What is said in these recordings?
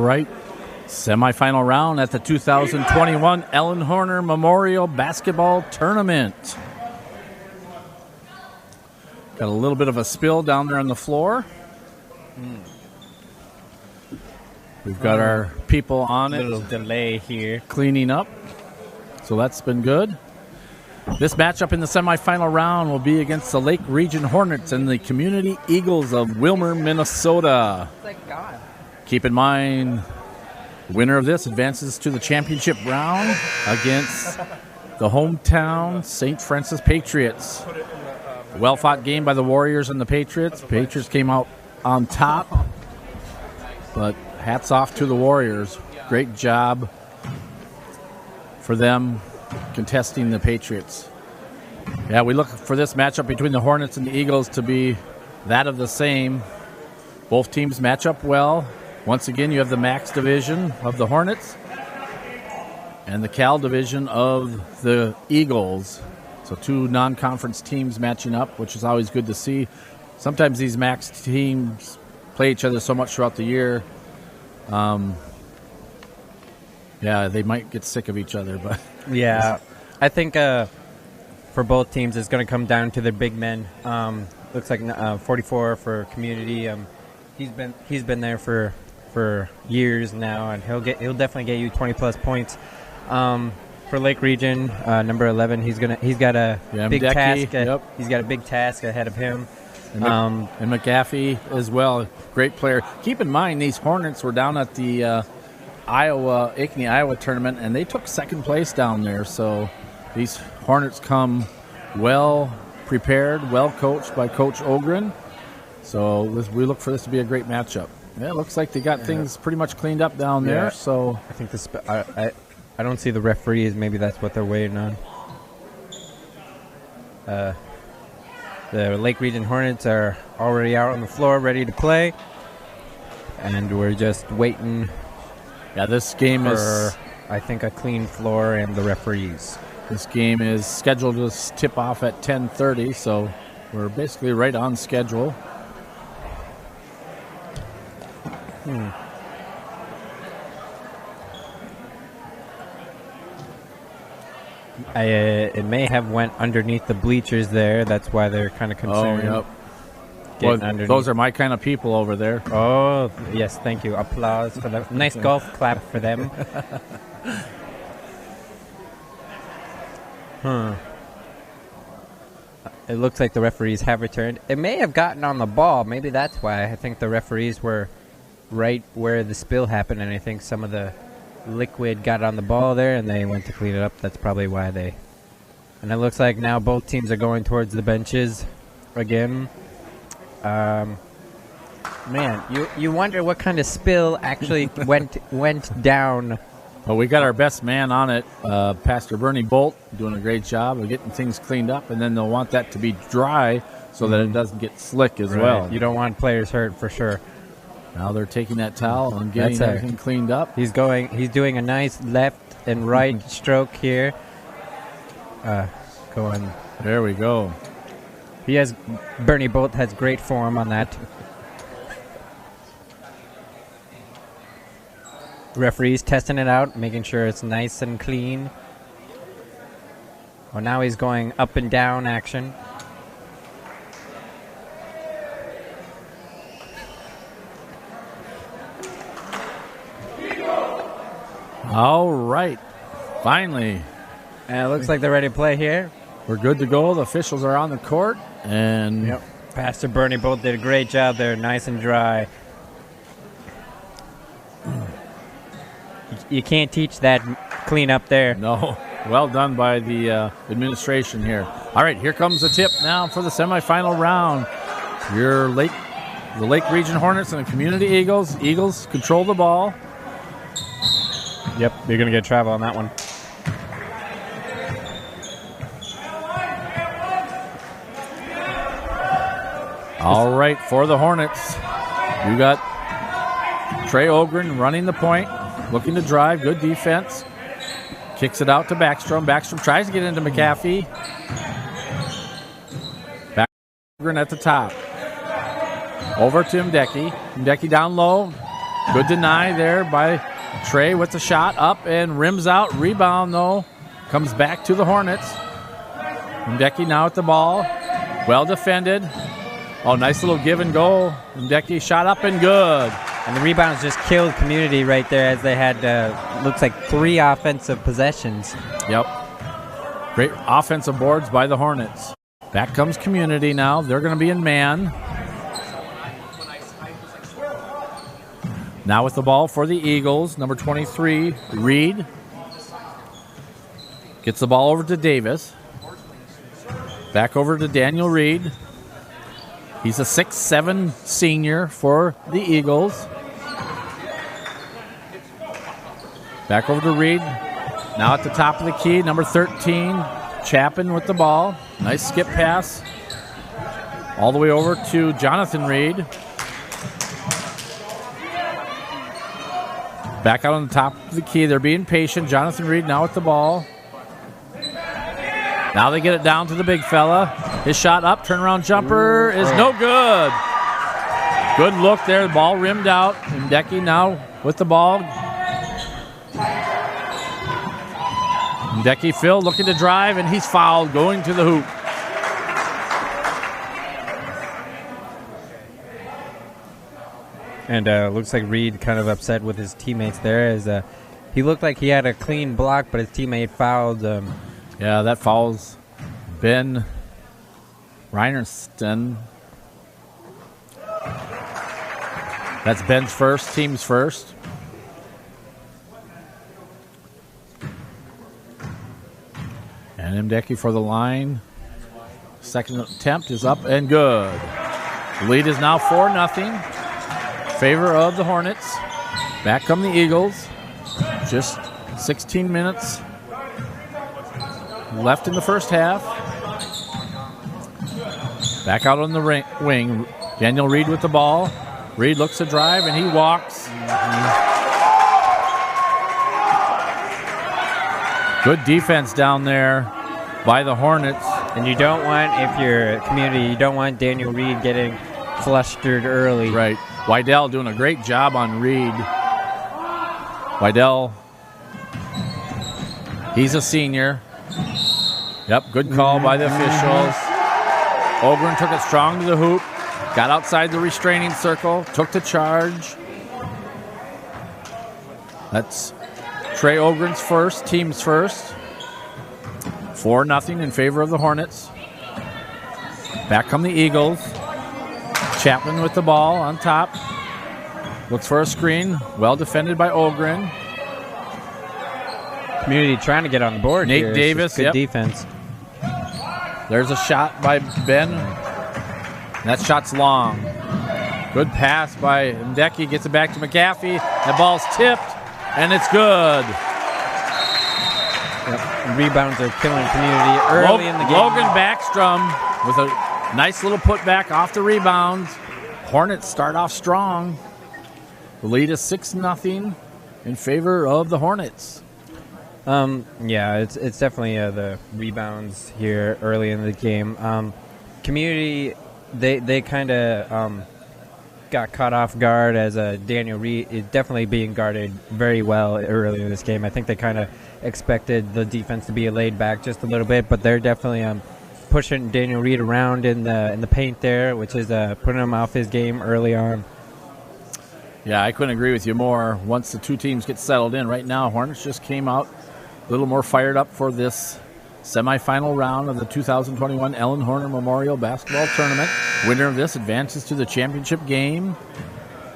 right. Semifinal round at the 2021 Ellen Horner Memorial Basketball Tournament. Got a little bit of a spill down there on the floor. We've got our people on it. A little delay here. Cleaning up. So that's been good. This matchup in the semifinal round will be against the Lake Region Hornets and the Community Eagles of Wilmer, Minnesota. Thank God. Keep in mind, the winner of this advances to the championship round against the hometown St. Francis Patriots. Well-fought game by the Warriors and the Patriots. Patriots came out on top, but hats off to the Warriors. Great job for them contesting the Patriots. Yeah, we look for this matchup between the Hornets and the Eagles to be that of the same. Both teams match up well. Once again, you have the MAX division of the Hornets and the Cal division of the Eagles. So two non-conference teams matching up, which is always good to see. Sometimes these MAX teams play each other so much throughout the year. Yeah, they might get sick of each other, but yeah, I think for both teams it's going to come down to their big men. Looks like 44 for Community. He's been there for years now, and he'll definitely get you 20+ points. For Lake Region, number 11, he's got a big task. He's got a big task ahead of him. And McAfee as well, great player. Keep in mind, these Hornets were down at the Ankeny, Iowa tournament, and they took second place down there. So these Hornets come well prepared, well coached by Coach Ogren. So we look for this to be a great matchup. Yeah, it looks like they got things pretty much cleaned up down there. So I think I don't see the referees. Maybe that's what they're waiting on. The Lake Region Hornets are already out on the floor, ready to play, and we're just waiting. Yeah, this game is, I think, a clean floor and the referees. This game is scheduled to tip off at 10:30, so we're basically right on schedule. It may have went underneath the bleachers there. That's why they're kind of concerned. Oh, yep. Well, those are my kind of people over there. Oh, yes, thank you. Applause for them. Nice golf clap for them. It looks like the referees have returned. It may have gotten on the ball. Maybe that's why. I think the referees were right where the spill happened, and I think some of the liquid got on the ball there, and they went to clean it up. That's probably why they... And it looks like now both teams are going towards the benches again. Man, you wonder what kind of spill actually went down. Well, we got our best man on it, Pastor Bernie Bolt, doing a great job of getting things cleaned up, and then they'll want that to be dry so that it doesn't get slick as well. You don't want players hurt for sure. Now they're taking that towel and getting everything cleaned up. He's doing a nice left and right stroke here. Going. There we go. Bernie Bolt has great form on that. Referees testing it out, making sure it's nice and clean. Well, now he's going up and down action. All right. Finally. And it looks like they're ready to play here. We're good to go. The officials are on the court. And Pastor Bernie Bolt did a great job there, nice and dry. You can't teach that clean up there. No. Well done by the administration here. All right, here comes the tip now for the semifinal round. The Lake Region Hornets and the Community Eagles. Eagles control the ball. Yep, you're going to get travel on that one. All right, for the Hornets, you got Trey Ogren running the point, looking to drive, good defense. Kicks it out to Backstrom. Backstrom tries to get into McAfee. Ogren at the top. Over to Mdecki. Mdecki down low. Good deny there by Trey with the shot up and rims out. Rebound, though, comes back to the Hornets. Ndeki now at the ball. Well defended. Oh, nice little give and go. Ndeki shot up and good. And the rebounds just killed Community right there as they had, looks like 3 offensive possessions. Yep. Great offensive boards by the Hornets. Back comes Community now. They're going to be in man. Now with the ball for the Eagles, number 23, Reed. Gets the ball over to Davis. Back over to Daniel Reed. He's a 6'7" senior for the Eagles. Back over to Reed. Now at the top of the key, number 13, Chapin with the ball. Nice skip pass. All the way over to Jonathan Reed. Back out on the top of the key. They're being patient. Jonathan Reed now with the ball. Now they get it down to the big fella. His shot up, turnaround jumper is no good. Good look there. The ball rimmed out. Ndeki now with the ball. Ndeki Phil looking to drive, and he's fouled going to the hoop. And looks like Reed kind of upset with his teammates there as he looked like he had a clean block, but his teammate fouled. Yeah, that fouls Ben Reinerston. That's Ben's first, team's first. And Ndeki for the line. Second attempt is up and good. The lead is now 4-0. Favor of the Hornets. Back come the Eagles. Just 16 minutes left in the first half. Back out on the wing. Daniel Reed with the ball. Reed looks to drive, and he walks. Good defense down there by the Hornets. And you don't want, if you're Community, you don't want Daniel Reed getting flustered early. Right. Wydell doing a great job on Reed. Wydell, he's a senior. Yep, good call by the officials. Ogren took it strong to the hoop. Got outside the restraining circle. Took the charge. That's Trey Ogren's first, team's first. 4-0 in favor of the Hornets. Back come the Eagles. Chapman with the ball on top. Looks for a screen. Well defended by Ogren. Community trying to get on the board. Nate here. Davis. Good defense. There's a shot by Ben. That shot's long. Good pass by Ndeki. Gets it back to McAfee. The ball's tipped, and it's good. Yep. Rebounds are killing Community early in the game. Logan Backstrom with a nice little putback off the rebound. Hornets start off strong. The lead is 6-0 in favor of the Hornets. Yeah, it's definitely the rebounds here early in the game. Community, they kind of got caught off guard as Daniel Reed is definitely being guarded very well early in this game. I think they kind of expected the defense to be laid back just a little bit, but they're definitely pushing Daniel Reed around in the paint there, which is putting him off his game early on. Yeah, I couldn't agree with you more. Once the two teams get settled in, right now Hornets just came out a little more fired up for this semifinal round of the 2021 Ellen Horner Memorial Basketball Tournament. Winner of this advances to the championship game.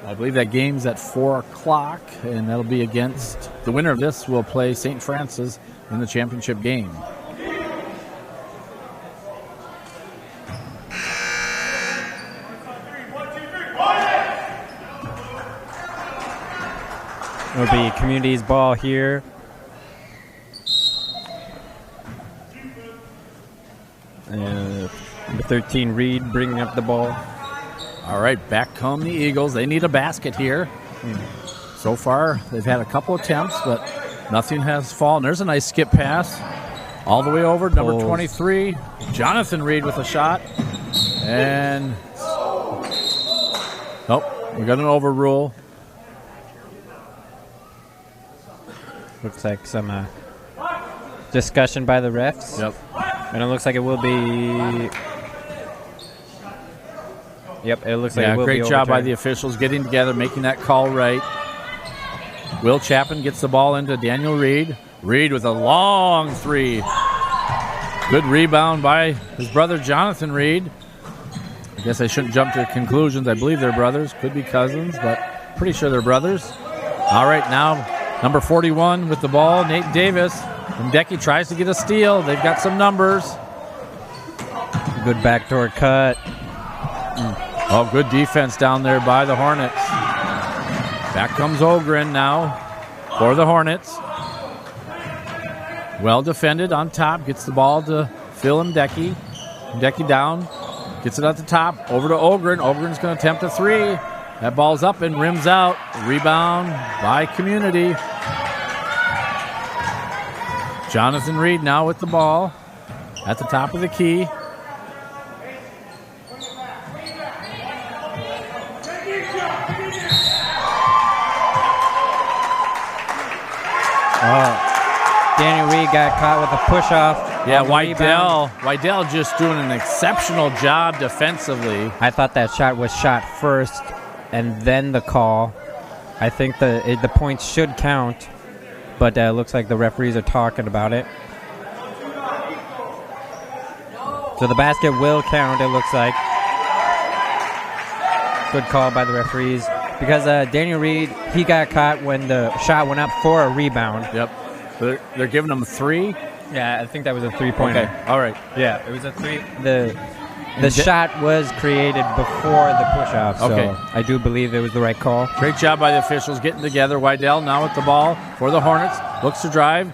I believe that game's at 4 o'clock, and that'll be against the winner of this will play St. Francis in the championship game. It'll be Community's ball here. And number 13, Reed, bringing up the ball. All right, back come the Eagles. They need a basket here. So far, they've had a couple attempts, but nothing has fallen. There's a nice skip pass. All the way over, number 23, Jonathan Reed with a shot. And, nope, we got an overrule. Looks like some discussion by the refs. Yep. And it looks like it will be. Yep, it looks like it will be great job by overturned. the officials getting together, making that call right. Will Chapman gets the ball into Daniel Reed. Reed with a long three. Good rebound by his brother Jonathan Reed. I guess I shouldn't jump to conclusions. I believe they're brothers. Could be cousins, but pretty sure they're brothers. All right, now number 41 with the ball, Nate Davis. And Decky tries to get a steal. They've got some numbers. Good backdoor cut. Oh, good defense down there by the Hornets. Back comes Ogren now for the Hornets. Well defended on top. Gets the ball to Phil Mdeki. Mdeki down. Gets it at the top. Over to Ogren. Ogren's going to attempt a three. That ball's up and rims out. Rebound by Community. Jonathan Reed now with the ball at the top of the key. Daniel Reed got caught with a push-off. Yeah, on the rebound. Wydell just doing an exceptional job defensively. I thought that shot was shot first and then the call. I think the points should count, but it looks like the referees are talking about it. So the basket will count, it looks like. Good call by the referees. Because Daniel Reed, he got caught when the shot went up for a rebound. Yep. They're giving him three? Yeah, I think that was a three-pointer. Okay, all right. Yeah, it was a three. The shot was created before the push-off, so Okay. I do believe it was the right call. Great job by the officials getting together. Wydell now with the ball for the Hornets. Looks to drive.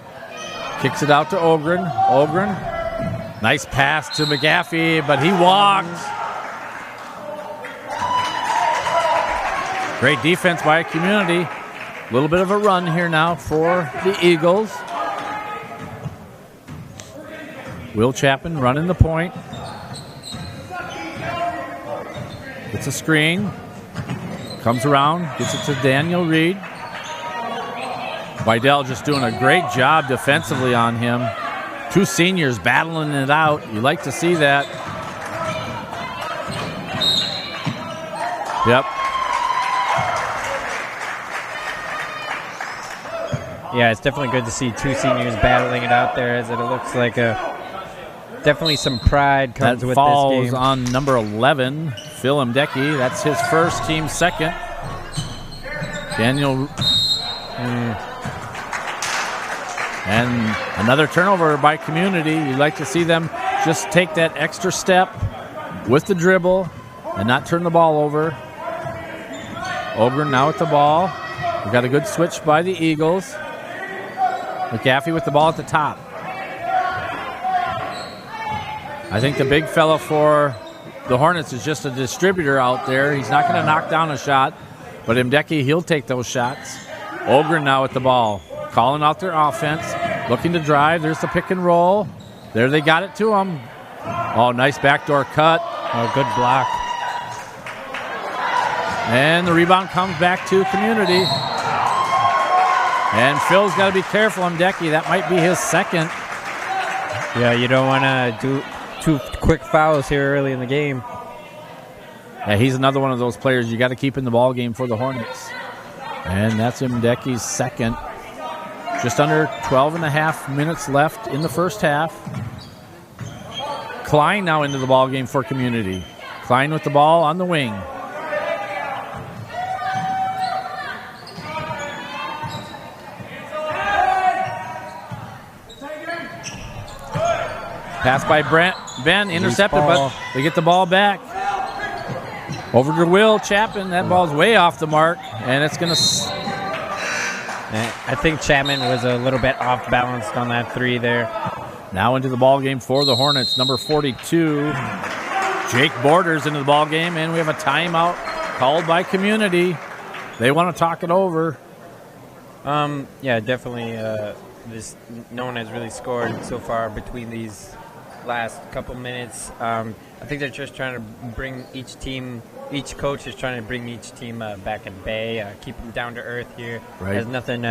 Kicks it out to Ogren. Ogren. Nice pass to McGaffey, but he walked. Great defense by Community. A little bit of a run here now for the Eagles. Will Chapman running the point. Gets a screen. Comes around. Gets it to Daniel Reed. Wydell just doing a great job defensively on him. Two seniors battling it out. You like to see that. Yep. Yeah, it's definitely good to see two seniors battling it out there, as it looks like definitely some pride comes That with falls this game. on number 11, Phil Mdeki. That's his first, team second. Daniel. And another turnover by Community. You'd like to see them just take that extra step with the dribble and not turn the ball over. Ogren now with the ball. We've got a good switch by the Eagles. McGaffey with the ball at the top. I think the big fella for the Hornets is just a distributor out there. He's not going to knock down a shot, but Mdeki, he'll take those shots. Ogren now with the ball, calling out their offense, looking to drive. There's the pick and roll. There they got it to him. Oh, nice backdoor cut. Oh, good block. And the rebound comes back to Community. And Phil's got to be careful on Mdeki. That might be his second. Yeah, you don't want to do two quick fouls here early in the game. Yeah, he's another one of those players you got to keep in the ball game for the Hornets. And that's Mdeki's second. Just under 12 and a half minutes left in the first half. Klein now into the ball game for Community. Klein with the ball on the wing. Pass by Ben, intercepted, but they get the ball back. Over to Will Chapman. That ball's way off the mark, and it's going to... I think Chapman was a little bit off balanced on that three there. Now into the ball game for the Hornets, number 42. Jake Borders into the ball game, and we have a timeout called by Community. They want to talk it over. Yeah, definitely. No one has really scored so far between these last couple minutes. I think they're just trying to bring each coach is trying to bring each team back at bay, keep them down to earth here. Right. There's nothing,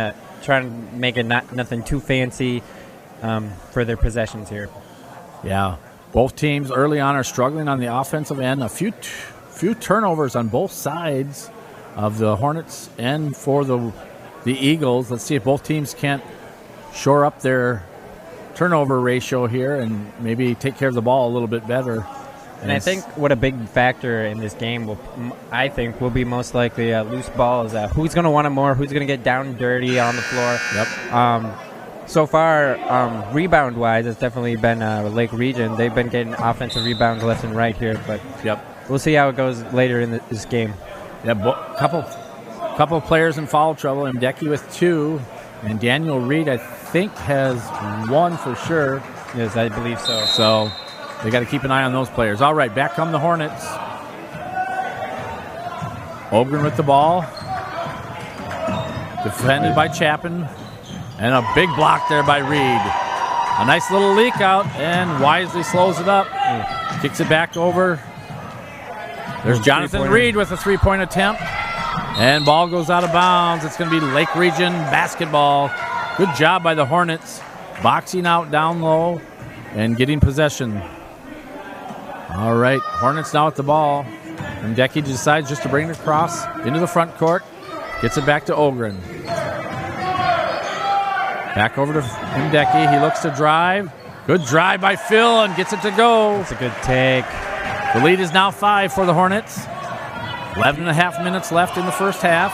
trying to make it nothing too fancy for their possessions here. Yeah. Both teams early on are struggling on the offensive end. A few turnovers on both sides of the Hornets and for the Eagles. Let's see if both teams can't shore up their turnover ratio here and maybe take care of the ball a little bit better. And I think what a big factor in this game will be most likely loose balls. Who's going to want it more? Who's going to get down and dirty on the floor? Yep. So far, rebound-wise, it's definitely been Lake Region. They've been getting offensive rebounds left and right here, but we'll see how it goes later in this game. Yeah, couple players in foul trouble. Mdeki with 2, and Daniel Reed, I think, has 1 for sure. Yes, I believe so. So they got to keep an eye on those players. All right, back come the Hornets. Ogren with the ball. Defended by Chapin. And a big block there by Reed. A nice little leak out, and wisely slows it up. Kicks it back over. There's Jonathan Reed with a three-point attempt. And ball goes out of bounds. It's going to be Lake Region basketball. Good job by the Hornets. Boxing out down low and getting possession. All right, Hornets now at the ball. And Mdeki decides just to bring it across into the front court. Gets it back to Ogren. Back over to Mdeki. He looks to drive. Good drive by Phil and gets it to go. That's a good take. The lead is now 5 for the Hornets. 11 and a half minutes left in the first half.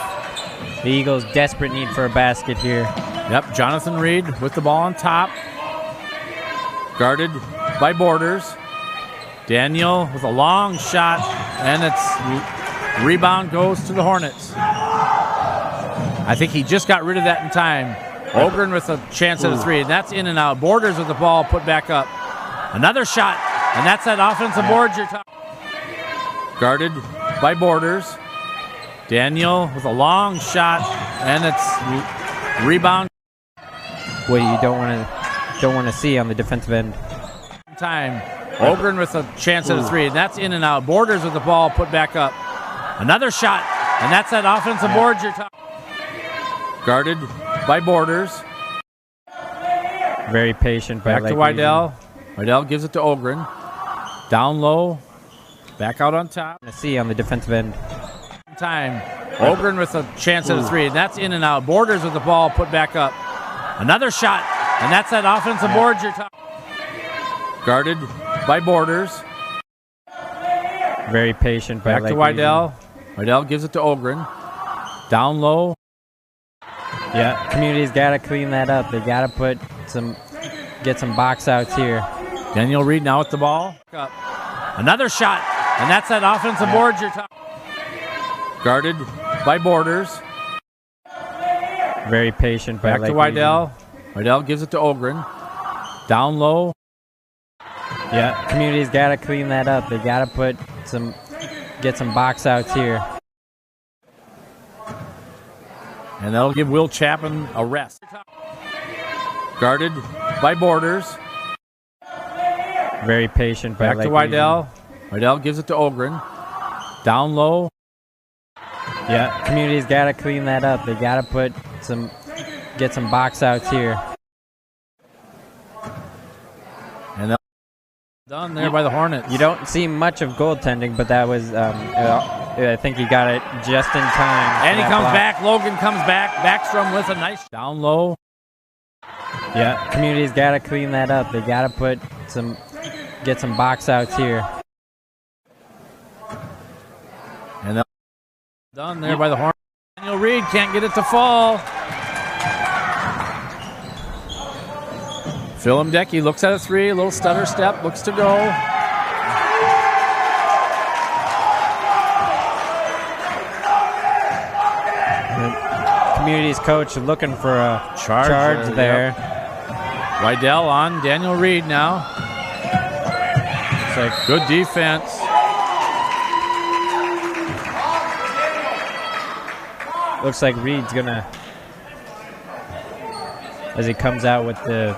The Eagles desperate need for a basket here. Yep, Jonathan Reed with the ball on top. Guarded by Borders. Daniel with a long shot, and its rebound goes to the Hornets. I think he just got rid of that in time. Ogren with a chance at a 3, and that's in and out. Borders with the ball put back up. Another shot, and that's that offensive board you're talking. Guarded by Borders. Daniel with a long shot, and it's rebound. What you don't want to see on the defensive end. Time. Ogren with a chance at a 3, and that's in and out. Borders with the ball put back up. Another shot, and that's that offensive board you're talking. Guarded by Borders. Very patient by back to Wydell. Wydell gives it to Ogren. Down low. Back out on top. See on the defensive end. Time. Ogren with a chance at a 3, and that's in and out. Borders with the ball put back up. Another shot, and that's that offensive board you're talking. Guarded by Borders. Very patient by back to Wydell. Wydell gives it to Ogren. Down low. Yeah, community's got to clean that up. They got to get some box outs here. Daniel Reed now with the ball. Another shot, and that's that offensive board you're talking. Guarded by Borders. Very patient by back to Wydell. Wydell gives it to Ogren. Down low. Yeah, community's got to clean that up. They got to get some box outs here. And that'll give Will Chapin a rest. Guarded by Borders. Very patient by back to Wydell. Wydell gives it to Ogren. Down low. Yeah, community's got to clean that up. They got to get some box outs here. And that's done there by the Hornets. You don't see much of goaltending, but that was, I think he got it just in time. And he comes back. Logan comes back. Backstrom with a nice down low. Yeah, community's got to clean that up. They got to get some box outs here. And that's done there by the Hornets. Daniel Reed can't get it to fall. Phil Mdeki looks at a 3, a little stutter step, looks to go. Community's coach looking for a charge there. Yep. Wydell on Daniel Reed now. It's like good defense. Looks like Reed's gonna, as he comes out with the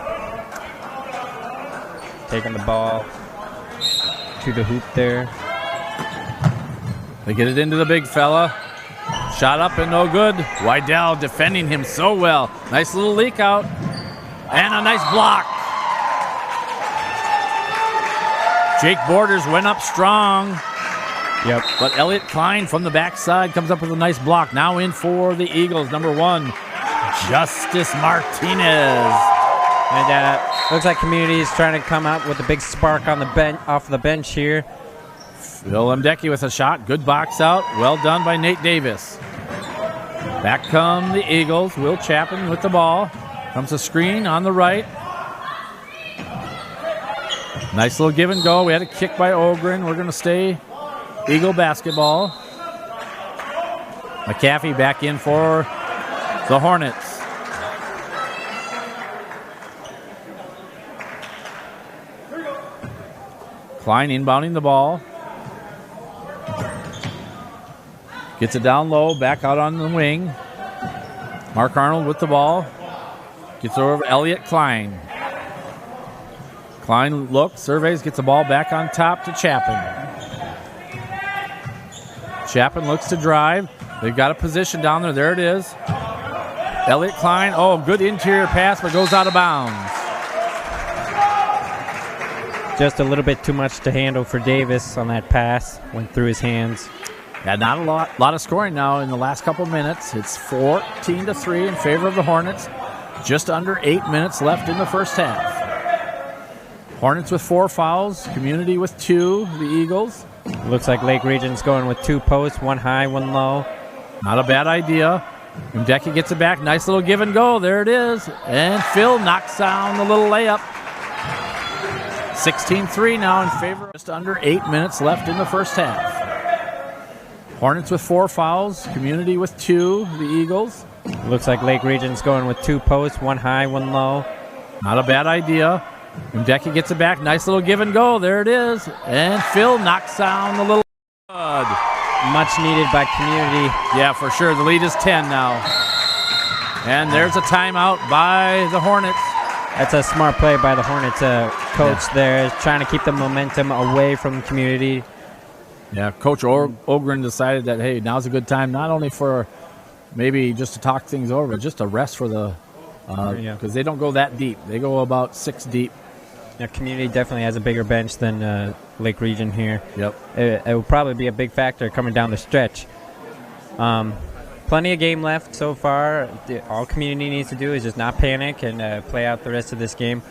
taking the ball to the hoop there. They get it into the big fella. Shot up and no good. Wydell defending him so well. Nice little leak out. And a nice block. Jake Borders went up strong. Yep. But Elliott Klein from the backside comes up with a nice block. Now in for the Eagles, number 1, Justice Martinez. And looks like Community is trying to come out with a big spark on the bench, off the bench here. Phil Mdecki with a shot. Good box out. Well done by Nate Davis. Back come the Eagles. Will Chapin with the ball. Comes a screen on the right. Nice little give and go. We had a kick by Ogren. We're going to stay Eagle basketball. McAfee back in for the Hornets. Klein inbounding the ball. Gets it down low, back out on the wing. Mark Arnold with the ball. Gets over Elliott Klein. Klein looks, surveys, gets the ball back on top to Chapin. Chapin looks to drive. They've got a position down there. There it is. Elliott Klein, good interior pass, but goes out of bounds. Just a little bit too much to handle for Davis on that pass. Went through his hands. Yeah, not a lot of scoring now in the last couple minutes. It's 14-3 in favor of the Hornets. Just under 8 minutes left in the first half. Hornets with 4 fouls. Community with 2. The Eagles. Looks like Lake Region's going with 2 posts, 1 high, 1 low. Not a bad idea. Mdecki gets it back. Nice little give and go. There it is. And Phil knocks down the little layup. 16-3 now in favor. Just under 8 minutes left in the first half. Hornets with 4 fouls. Community with 2. The Eagles. Looks like Lake Region's going with 2 posts, 1 high, 1 low. Not a bad idea. Mdecki gets it back. Nice little give and go. There it is. And Phil knocks down the little good. Much needed by Community. Yeah, for sure. The lead is 10 now. And there's a timeout by the Hornets. That's a smart play by the Hornets coach there, trying to keep the momentum away from Community. Yeah, Coach Ogren decided that, hey, now's a good time, not only for maybe just to talk things over, but just a rest for the because they don't go that deep. They go about 6 deep. Yeah, Community definitely has a bigger bench than Lake Region here. Yep. It will probably be a big factor coming down the stretch. Plenty of game left so far. All Community needs to do is just not panic and play out the rest of this game.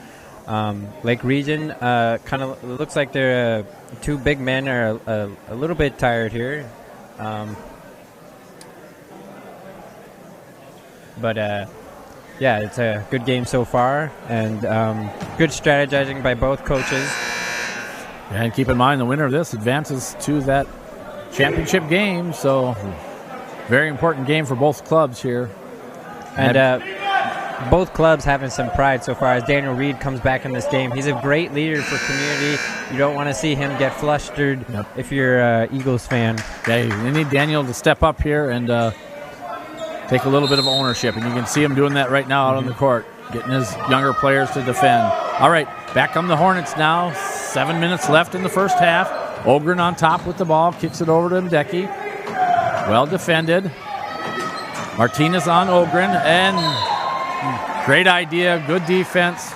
Lake Region kind of looks like their 2 big men are a little bit tired here. But yeah, it's a good game so far, and good strategizing by both coaches. And keep in mind, the winner of this advances to that championship game, so very important game for both clubs here. And both clubs having some pride so far as Daniel Reed comes back in this game. He's a great leader for Community. You don't want to see him get flustered if you're an Eagles fan. Yeah, we need Daniel to step up here and take a little bit of ownership, and you can see him doing that right now out on the court, getting his younger players to defend. All right, back come the Hornets now. 7 minutes left in the first half. Ogren on top with the ball, kicks it over to Mdecki. Well defended. Martinez on Ogren, and great idea, good defense.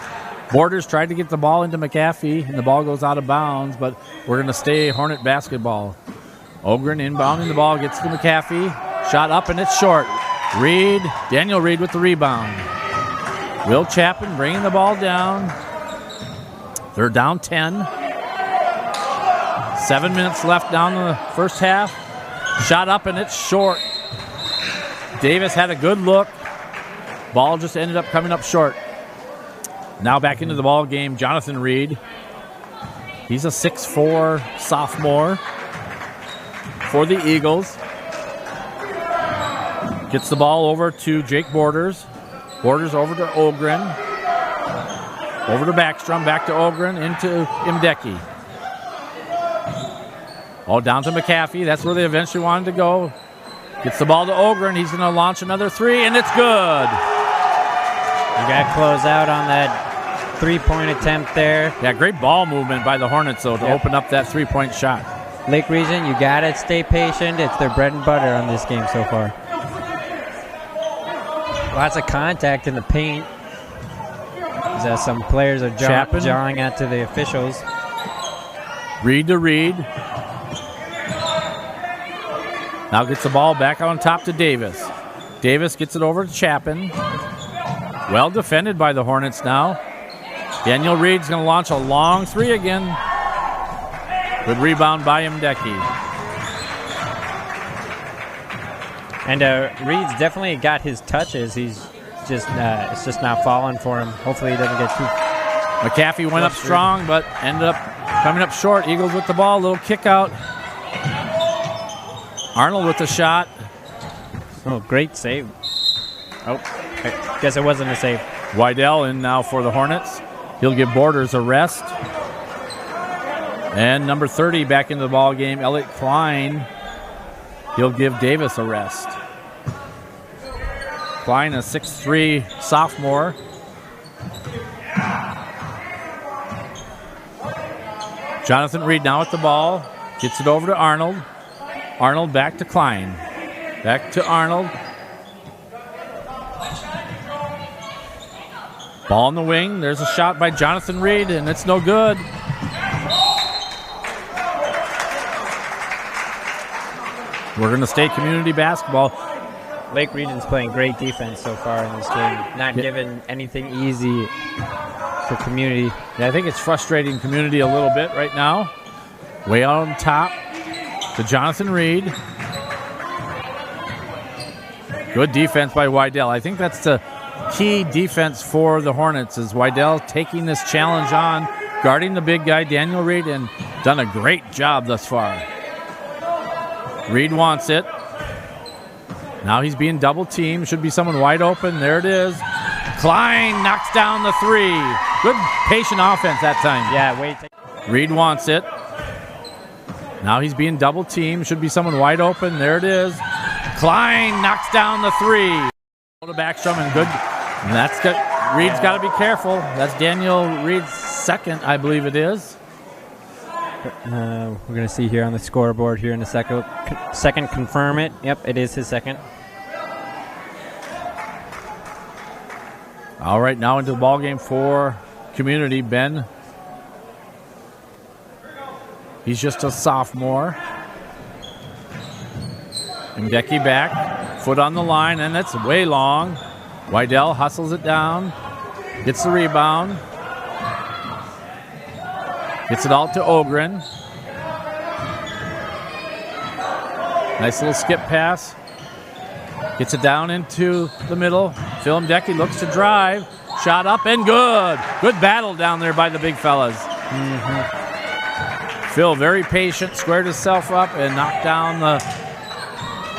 Borders tried to get the ball into McAfee, and the ball goes out of bounds, but we're going to stay Hornet basketball. Ogren inbounding the ball, gets to McAfee. Shot up, and it's short. Reed, Daniel Reed with the rebound. Will Chapin bringing the ball down. They're down 10. 7 minutes left down the first half. Shot up, and it's short. Davis had a good look. Ball just ended up coming up short. Now back into the ball game, Jonathan Reed. He's a 6'4" sophomore for the Eagles. Gets the ball over to Jake Borders. Borders over to Ogren. Over to Backstrom, back to Ogren, into Mdecki. All down to McAfee. That's where they eventually wanted to go. Gets the ball to Ogren. He's going to launch another 3, and it's good. You got to close out on that three-point attempt there. Yeah, great ball movement by the Hornets, though, to open up that three-point shot. Lake Region, you got to stay patient. It's their bread and butter on this game so far. Lots of contact in the paint. As some players are jawing out to the officials. Reed to Reed. Now gets the ball back on top to Davis. Davis gets it over to Chapin. Well defended by the Hornets now. Daniel Reed's going to launch a long three again. Good rebound by Mdeki. And Reed's definitely got his touches. He's just it's just not falling for him. Hopefully he doesn't get too. McAfee went up strong, but ended up coming up short. Eagles with the ball, little kick out. Arnold with the shot. Oh, great save. Oh, I guess it wasn't a save. Wydell in now for the Hornets. He'll give Borders a rest. And number 30 back into the ball game, Elliott Klein. He'll give Davis a rest. Klein, a 6'3" sophomore. Jonathan Reed now with the ball. Gets it over to Arnold. Arnold back to Klein. Back to Arnold. Ball in the wing. There's a shot by Jonathan Reed, and it's no good. We're going to stay community basketball. Lake Region's playing great defense so far in this game. Not giving anything easy for community. Yeah, I think it's frustrating community a little bit right now. Way out on top to Jonathan Reed. Good defense by Wydell. I think that's the key defense for the Hornets is Wydell taking this challenge on, guarding the big guy, Daniel Reed, and done a great job thus far. Reed wants it. Now he's being double teamed. Should be someone wide open. There it is. Klein knocks down the three. Good patient offense that time. Yeah, wait. Reed wants it. Now he's being double teamed. Should be someone wide open. There it is. Klein knocks down the three. To Backstrom and good. And that's good. Reed's got to be careful. That's Daniel Reed's second, I believe it is. We're going to see here on the scoreboard here in a second. Second, confirm it. Yep, it is his second. All right, now into the ball game for community. Ben. He's just a sophomore. Mdeki back, foot on the line, and that's way long. Wydell hustles it down, gets the rebound. Gets it out to Ogren. Nice little skip pass. Gets it down into the middle. Phil Mdeki looks to drive. Shot up and good. Good battle down there by the big fellas. Phil very patient, squared himself up and knocked down the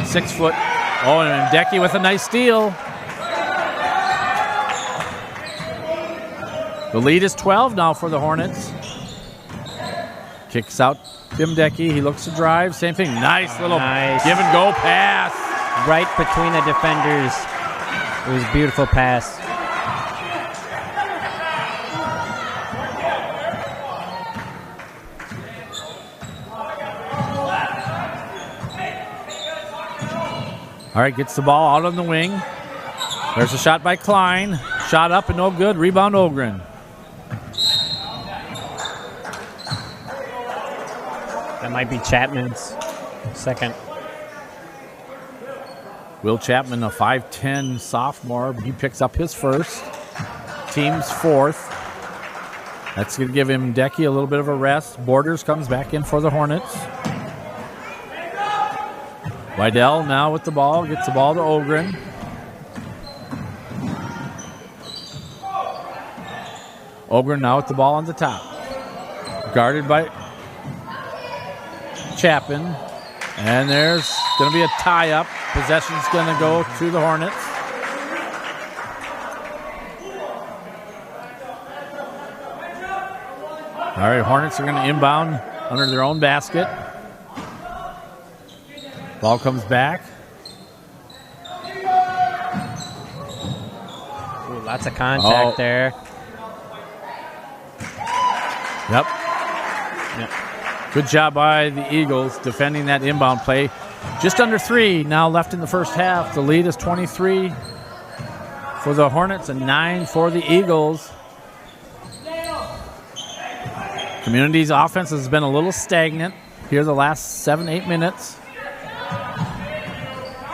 6 foot. Oh, and Mdeki with a nice steal. The lead is 12 now for the Hornets. Kicks out Mdeki. He looks to drive. Same thing. Nice little give and go pass. Right between the defenders. It was a beautiful pass. All right, gets the ball out on the wing. There's a shot by Klein. Shot up and no good. Rebound Ogren. That might be Chapman's second. Will Chapman, a 5'10 sophomore. He picks up his first. Team's fourth. That's going to give him Mdeki a little bit of a rest. Borders comes back in for the Hornets. Wydell now with the ball. Gets the ball to Ogren. Ogren now with the ball on the top. Guarded by Chapin. And there's going to be a tie-up. Possession's going to go to the Hornets. All right, Hornets are going to inbound under their own basket. Ball comes back. Ooh, lots of contact there. Yep. Good job by the Eagles defending that inbound play. Just under 3 now left in the first half. The lead is 23 for the Hornets and 9 for the Eagles. Community's offense has been a little stagnant here the last 7-8 minutes.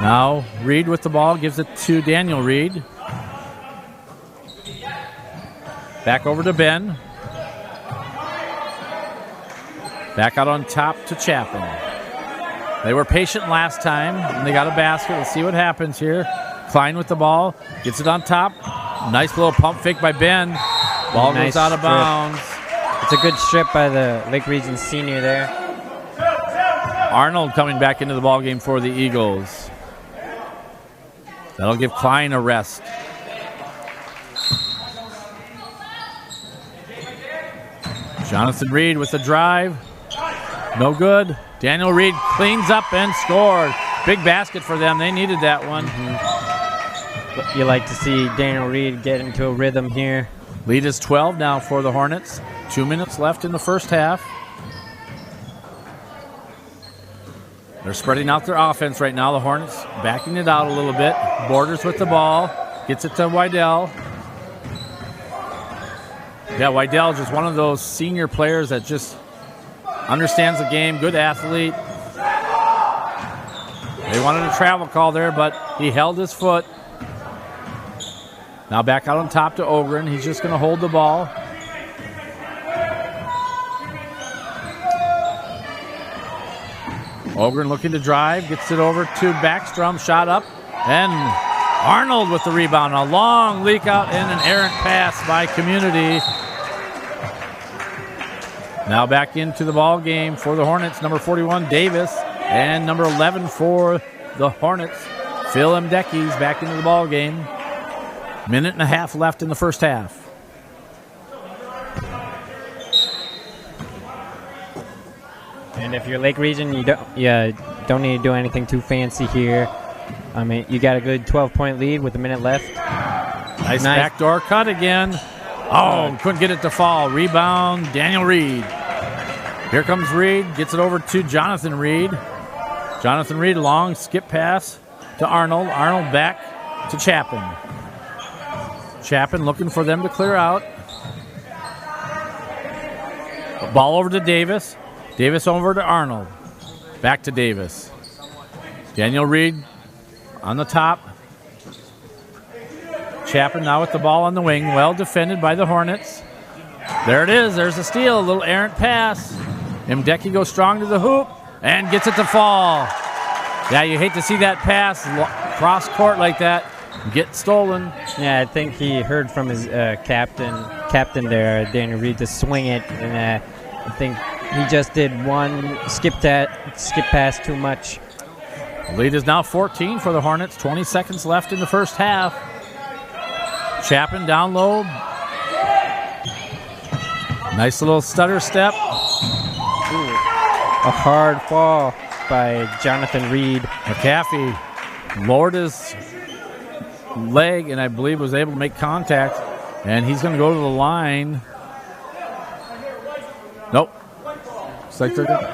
Now Reed with the ball, gives it to Daniel Reed. Back over to Ben. Back out on top to Chapin. They were patient last time, and they got a basket. Let's see what happens here. Klein with the ball, gets it on top. Nice little pump fake by Ben. Ball goes out of bounds. It's a good strip by the Lake Region senior there. Arnold coming back into the ballgame for the Eagles. That'll give Klein a rest. Jonathan Reed with the drive. No good. Daniel Reed cleans up and scored. Big basket for them. They needed that one. You like to see Daniel Reed get into a rhythm here. Lead is 12 now for the Hornets. 2 minutes left in the first half. They're spreading out their offense right now. The Hornets backing it out a little bit. Borders with the ball. Gets it to Wydell. Yeah, Wydell is just one of those senior players that just understands the game. Good athlete. They wanted a travel call there, but he held his foot. Now back out on top to Ogren. He's just going to hold the ball. Ogren looking to drive. Gets it over to Backstrom. Shot up. And Arnold with the rebound. A long leak out and an errant pass by Community. Now back into the ball game for the Hornets. Number 41, Davis. And number 11 for the Hornets, Phil Mdecky's back into the ball game. 1.5 minutes left in the first half. And if you're Lake Region, you don't need to do anything too fancy here. I mean, you got a good 12-point lead with a minute left. Nice backdoor cut again. Oh, couldn't get it to fall. Rebound, Daniel Reed. Here comes Reed. Gets it over to Jonathan Reed. Jonathan Reed, long skip pass to Arnold. Arnold back to Chapin. Chapin looking for them to clear out. Ball over to Davis. Davis over to Arnold. Back to Davis. Daniel Reed on the top. Chapin now with the ball on the wing. Well defended by the Hornets. There it is. There's a steal. A little errant pass. Mdecky goes strong to the hoop and gets it to fall. Yeah, you hate to see that pass cross court like that get stolen. Yeah, I think he heard from his captain there, Daniel Reed, to swing it, and I think he just did one skip pass too much. The lead is now 14 for the Hornets. 20 seconds left in the first half. Chapin down low. Nice little stutter step. Ooh. A hard fall by Jonathan Reed. McAfee lowered his leg and I believe was able to make contact. And he's going to go to the line. Nope. Looks like they're good.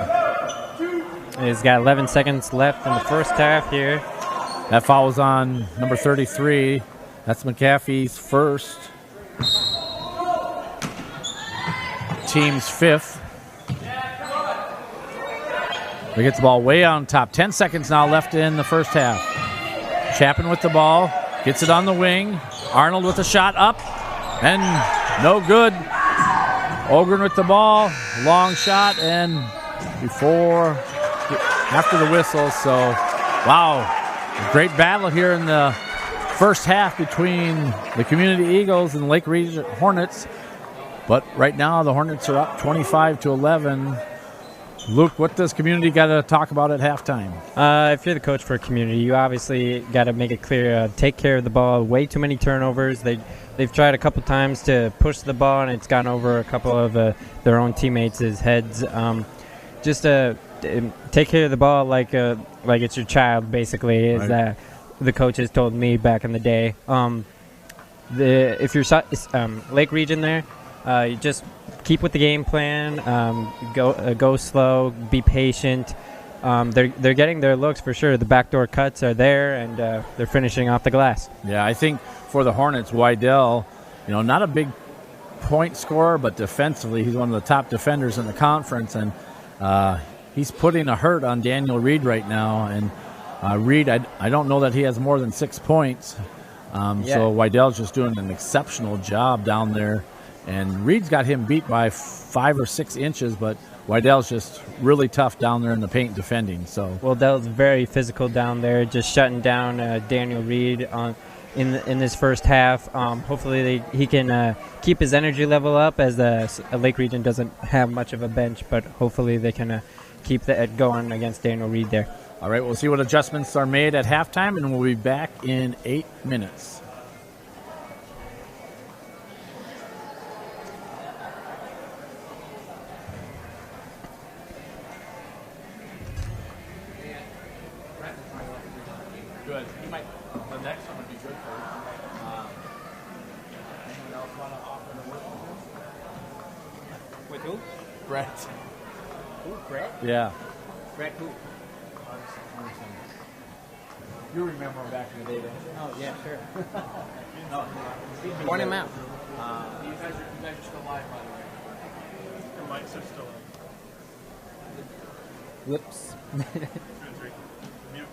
He's got 11 seconds left in the first half here. That foul was on number 33. That's McAfee's first. Team's fifth. They get the ball way on top. 10 seconds now left in the first half. Chapin with the ball. Gets it on the wing. Arnold with a shot up. And no good. Ogren with the ball. Long shot. And after the whistle. So, wow. A great battle here in the first half between the Community Eagles and the Lake Region Hornets. But right now the Hornets are up 25-11. Luke, what does Community got to talk about at halftime? If you're the coach for Community, you obviously got to make it clear, take care of the ball. Way too many turnovers. They've tried a couple times to push the ball, and it's gone over a couple of their own teammates' heads. Just take care of the ball like it's your child, basically, is that the coaches told me back in the day. If you're Lake Region there, You just keep with the game plan. Go slow. Be patient. They're getting their looks for sure. The backdoor cuts are there, and they're finishing off the glass. Yeah, I think for the Hornets, Wydell, not a big point scorer, but defensively, he's one of the top defenders in the conference, and he's putting a hurt on Daniel Reed right now. And Reed, I don't know that he has more than 6 points. So Wydell's just doing an exceptional job down there. And Reed's got him beat by 5 or 6 inches, but Wydell's just really tough down there in the paint defending. So Wydell's very physical down there, just shutting down Daniel Reed in this first half. Hopefully he can keep his energy level up, as Lake Region doesn't have much of a bench, but hopefully they can keep that going against Daniel Reed there. All right, we'll see what adjustments are made at halftime, and we'll be back in 8 minutes. Good. The next one would be good for anyone else want to offer to work With who? Brett. Who, Brett? Yeah. Brett who? You remember him back in the day, don't you? Oh, yeah, sure. No. Point him out. You guys are still live, by the way. The mics are still on. Whoops. 2 and 3. Mute.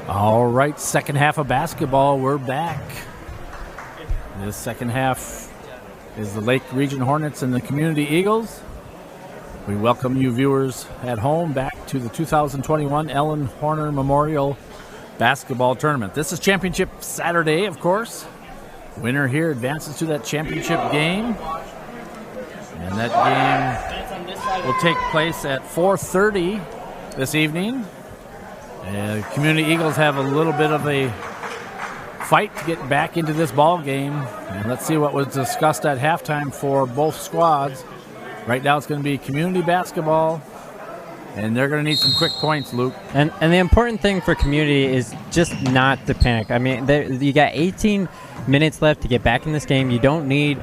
All right, second half of basketball. We're back. This second half is the Lake Region Hornets and the Community Eagles. We welcome you viewers at home back to the 2021 Ellen Horner Memorial Basketball Tournament. This is Championship Saturday, of course. Winner here advances to that championship game. And that game will take place at 4:30 this evening. Community Eagles have a little bit of a fight to get back into this ball game. And let's see what was discussed at halftime for both squads. Right now it's going to be community basketball, and they're going to need some quick points, Luke. And the important thing for community is just not to panic. I mean, you got 18 minutes left to get back in this game. You don't need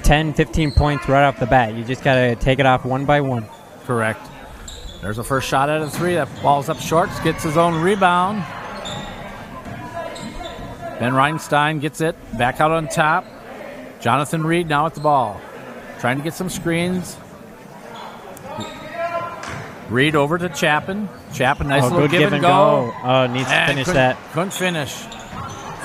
10, 15 points right off the bat. You just got to take it off one by one. Correct. There's a first shot at a three. That ball's up short. Gets his own rebound. Ben Reinstein gets it. Back out on top. Jonathan Reed now at the ball. Trying to get some screens. Reed over to Chapin. Chapin, nice little give and go. Oh, needs to finish that. Couldn't finish.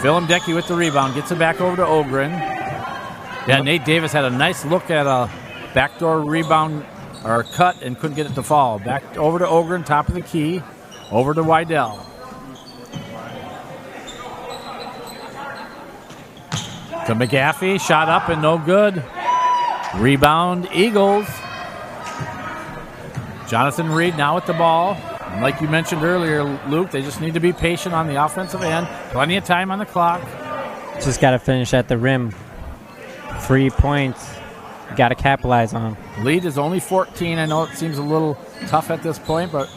Phil Mdecki with the rebound. Gets it back over to Ogren. Yeah, Nate Davis had a nice look at a backdoor rebound or cut and couldn't get it to fall. Back over to Ogren, top of the key. Over to Wydell. To McGaffey, shot up and no good. Rebound, Eagles. Jonathan Reed now with the ball. And like you mentioned earlier, Luke, they just need to be patient on the offensive end. Plenty of time on the clock. Just got to finish at the rim. 3 points. Got to capitalize on. Lead is only 14. I know it seems a little tough at this point, but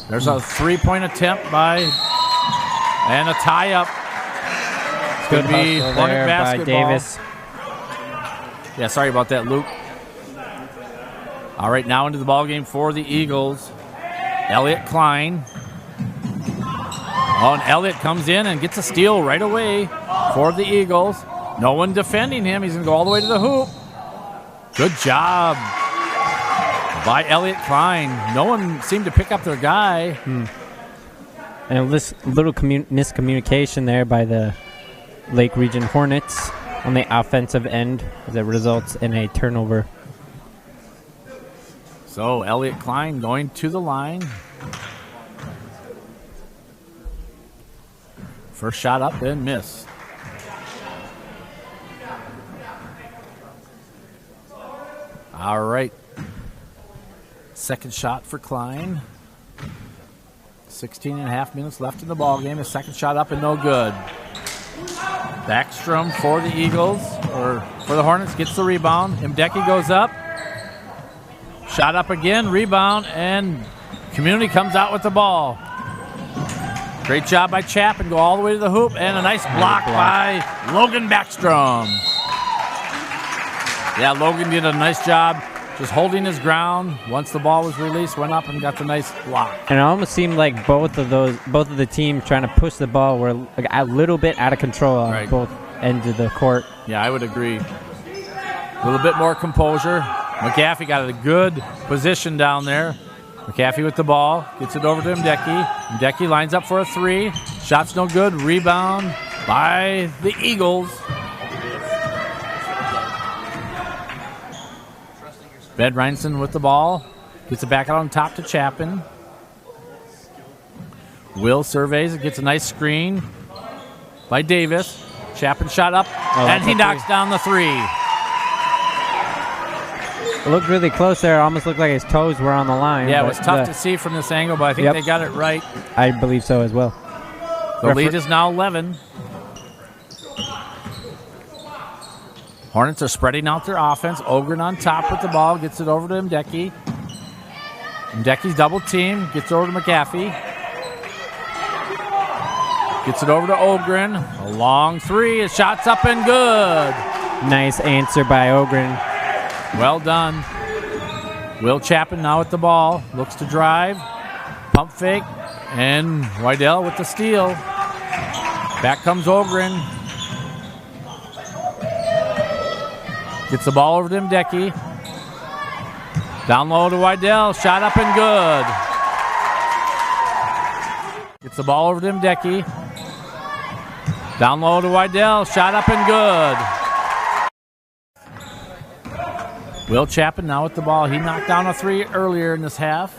there's a 3-point attempt and a tie-up. It's going to be Hornet basketball. By Davis. Yeah, sorry about that, Luke. All right, now into the ballgame for the Eagles. Elliott Klein. Oh, and Elliott comes in and gets a steal right away for the Eagles. No one defending him. He's going to go all the way to the hoop. Good job by Elliott Klein. No one seemed to pick up their guy. And this little miscommunication there by the Lake Region Hornets on the offensive end that results in a turnover. So Elliott Klein going to the line. First shot up and miss. All right. Second shot for Klein. 16 and a half minutes left in the ball game. A second shot up and no good. Backstrom for the Eagles, or for the Hornets, gets the rebound. Mdecki goes up. Shot up again, rebound, and Community comes out with the ball. Great job by Chapin. Go all the way to the hoop, and a nice block by Logan Backstrom. Yeah, Logan did a nice job just holding his ground. Once the ball was released, went up and got the nice block. And it almost seemed like both of the teams trying to push the ball were a little bit out of control on both ends of the court. Yeah, I would agree. A little bit more composure. McGaffey got a good position down there. McGaffey with the ball, gets it over to Mdecki. Mdecki lines up for a three. Shot's no good. Rebound by the Eagles. Ben Reinson with the ball. Gets it back out on top to Chapin. Will surveys it, gets a nice screen by Davis. Chapin shot up, and he knocks down the three. It looked really close there. It almost looked like his toes were on the line. Yeah, it was tough to see from this angle, but I think they got it right. I believe so as well. The lead is now 11. Hornets are spreading out their offense. Ogren on top with the ball. Gets it over to Mdecki. Mdecki's double team. Gets over to McGaffey. Gets it over to Ogren. A long three. His shot's up and good. Nice answer by Ogren. Well done. Will Chapin now with the ball. Looks to drive. Pump fake. And Wydell with the steal. Back comes Ogren. Gets the ball over to Mdecki. Down low to Wydell. Shot up and good. Gets the ball over to Mdeki. Down low to Wydell. Shot up and good. Will Chapin now with the ball. He knocked down a 3 earlier in this half.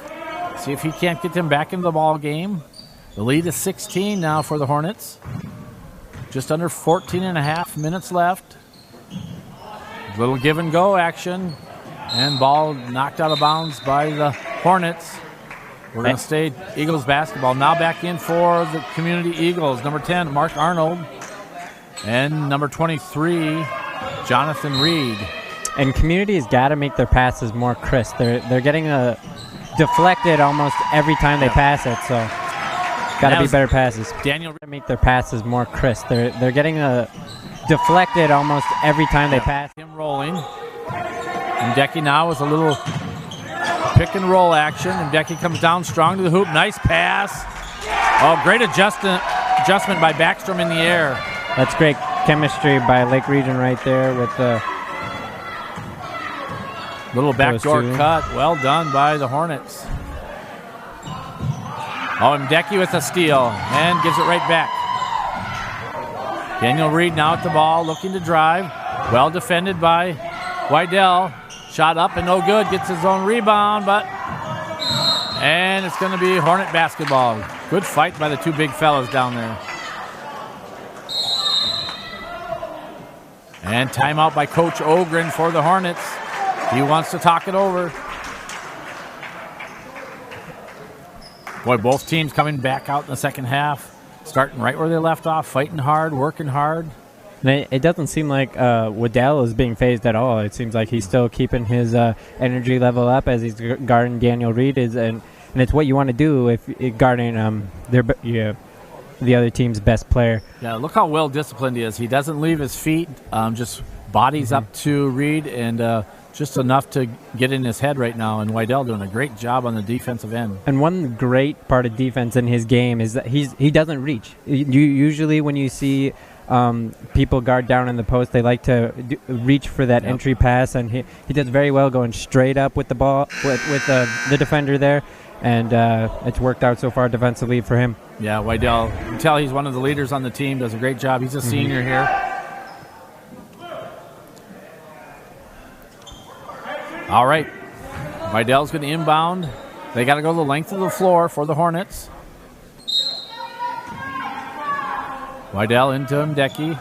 See if he can't get them back into the ball game. The lead is 16 now for the Hornets. Just under 14 and a half minutes left. Little give and go action. And ball knocked out of bounds by the Hornets. We're going to stay Eagles basketball. Now back in for the Community Eagles. Number 10, Mark Arnold. And number 23, Jonathan Reed. And Community has got to make their passes more crisp. They're getting deflected almost every time they pass it, so got to be better passes. Daniel Make their passes more crisp. They're getting deflected almost every time they pass. Him rolling. Mdeki now with a little pick and roll action. Mdeki comes down strong to the hoop. Nice pass. Oh, great adjustment by Backstrom in the air. That's great chemistry by Lake Region right there with the little backdoor cut. Well done by the Hornets. Oh, Mdeki with a steal and gives it right back. Daniel Reed now at the ball, looking to drive. Well defended by Wydell. Shot up and no good. Gets his own rebound, and it's going to be Hornet basketball. Good fight by the two big fellas down there. And timeout by Coach Ogren for the Hornets. He wants to talk it over. Boy, both teams coming back out in the second half. Starting right where they left off, fighting hard, working hard. It doesn't seem like Waddell is being phased at all. It seems like he's still keeping his energy level up as he's guarding Daniel Reed. And it's what you want to do if you're guarding the other team's best player. Yeah, look how well disciplined he is. He doesn't leave his feet, just bodies up to Reed, and just enough to get in his head right now. And Wydell doing a great job on the defensive end. And one great part of defense in his game is that he doesn't reach. Usually when you see people guard down in the post, they like to reach for that entry pass, and he does very well going straight up with the ball with the defender there, and it's worked out so far defensively for him. Yeah, Wydell, you can tell he's one of the leaders on the team, does a great job. He's a senior here. All right, Wydell's going to inbound. They got to go the length of the floor for the Hornets. Wydell into Mdeki.